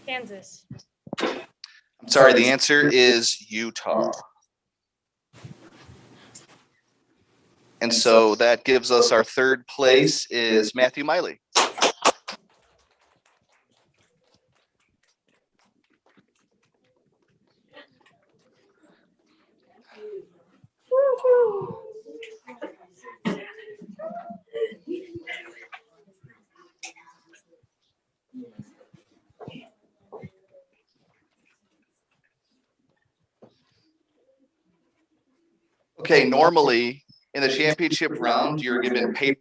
Kansas. I'm sorry, the answer is Utah. And so that gives us our third place is Matthew Miley. Okay, normally in the championship round, you're given paper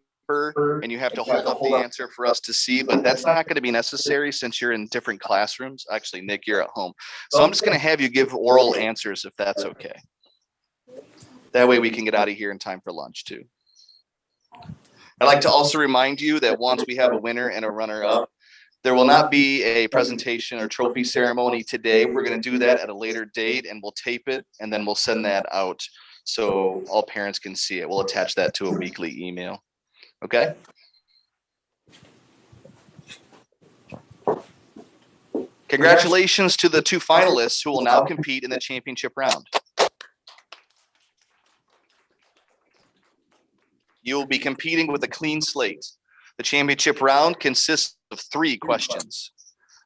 and you have to hold up the answer for us to see, but that's not going to be necessary since you're in different classrooms. Actually, Nick, you're at home. So I'm just going to have you give oral answers if that's okay. That way we can get out of here in time for lunch too. I'd like to also remind you that once we have a winner and a runner-up, there will not be a presentation or trophy ceremony today. We're going to do that at a later date and we'll tape it and then we'll send that out so all parents can see it. We'll attach that to a weekly email. Okay? Congratulations to the 2 finalists who will now compete in the championship round. You will be competing with a clean slate. The championship round consists of 3 questions.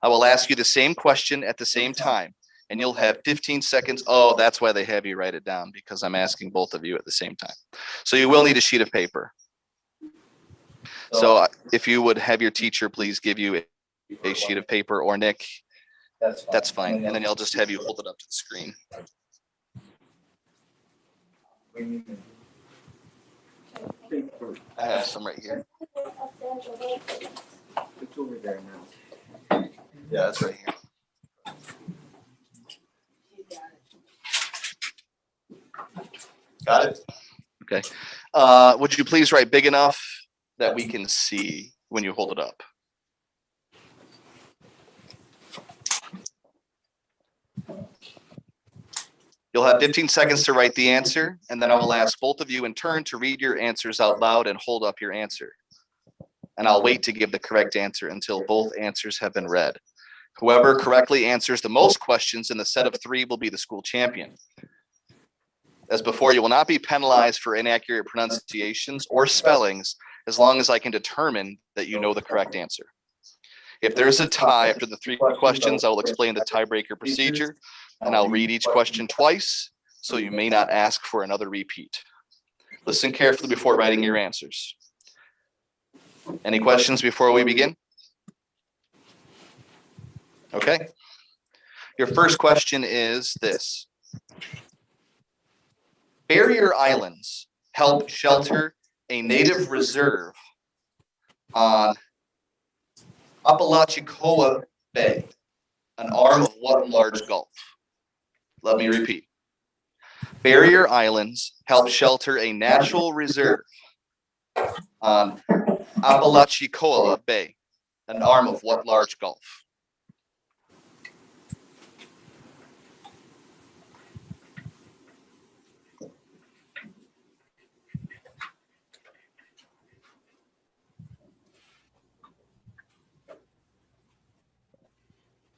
I will ask you the same question at the same time, and you'll have 15 seconds. Oh, that's why they have you write it down, because I'm asking both of you at the same time. So you will need a sheet of paper. So if you would have your teacher please give you a sheet of paper, or Nick, that's fine. And then I'll just have you hold it up to the screen. I have some right here. It's over there now. Yeah, it's right here. Got it? Okay. Would you please write big enough that we can see when you hold it up? You'll have 15 seconds to write the answer, and then I will ask both of you in turn to read your answers out loud and hold up your answer. And I'll wait to give the correct answer until both answers have been read. Whoever correctly answers the most questions in the set of 3 will be the school champion. As before, you will not be penalized for inaccurate pronunciations or spellings as long as I can determine that you know the correct answer. If there's a tie after the 3 questions, I will explain the tiebreaker procedure, and I'll read each question twice, so you may not ask for another repeat. Listen carefully before writing your answers. Any questions before we begin? Okay. Your first question is this. Barrier Islands help shelter a native reserve on Apalachicola Bay, an arm of what large gulf? Let me repeat. Barrier Islands help shelter a natural reserve on Apalachicola Bay, an arm of what large gulf?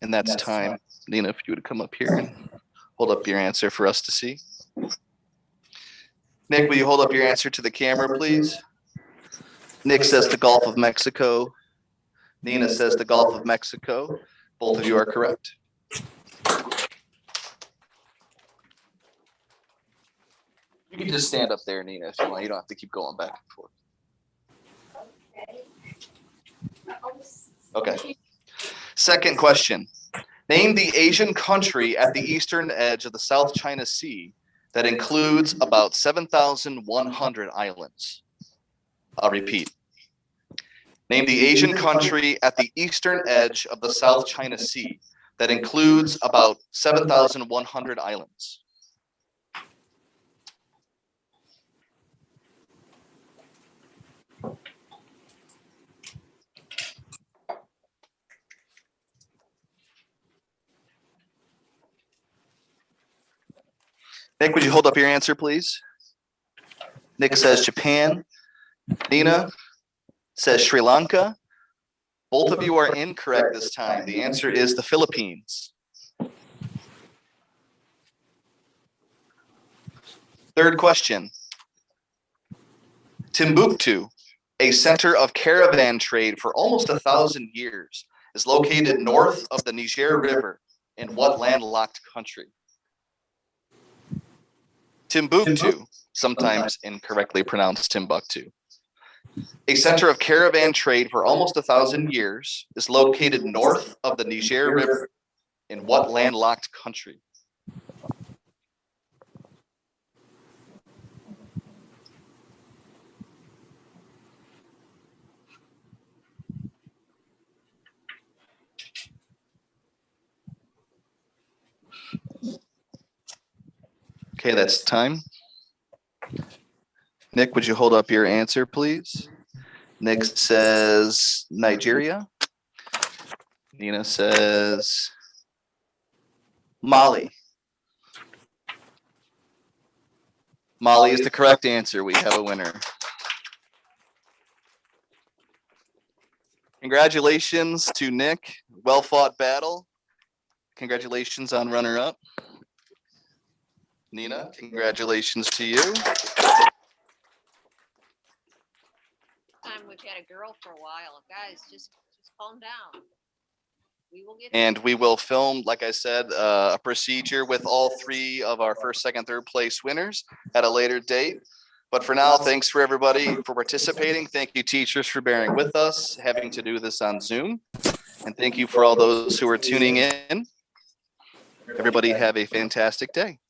And that's time. Nina, if you would come up here and hold up your answer for us to see. Nick, will you hold up your answer to the camera, please? Nick says the Gulf of Mexico. Nina says the Gulf of Mexico. Both of you are correct. You can just stand up there, Nina, if you want. You don't have to keep going back and forth. Okay. Second question. Name the Asian country at the eastern edge of the South China Sea that includes about 7,100 islands. I'll repeat. Name the Asian country at the eastern edge of the South China Sea that includes about 7,100 islands. Nick, would you hold up your answer, please? Nick says Japan. Nina says Sri Lanka. Both of you are incorrect this time. The answer is the Philippines. Third question. Timbuktu, a center of caravan trade for almost 1,000 years, is located north of the Niger River in what landlocked country? Timbuktu, sometimes incorrectly pronounced Timbuktu. A center of caravan trade for almost 1,000 years, is located north of the Niger River. In what landlocked country? Okay, that's time. Nick, would you hold up your answer, please? Nick says Nigeria. Nina says Mali. Mali is the correct answer. We have a winner. Congratulations to Nick. Well fought battle. Congratulations on runner-up. Nina, congratulations to you. Time we've had a girl for a while. Guys, just calm down. We will get. And we will film, like I said, a procedure with all 3 of our first, second, third place winners at a later date. But for now, thanks for everybody for participating. Thank you, teachers, for bearing with us, having to do this on Zoom. And thank you for all those who are tuning in. Everybody have a fantastic day.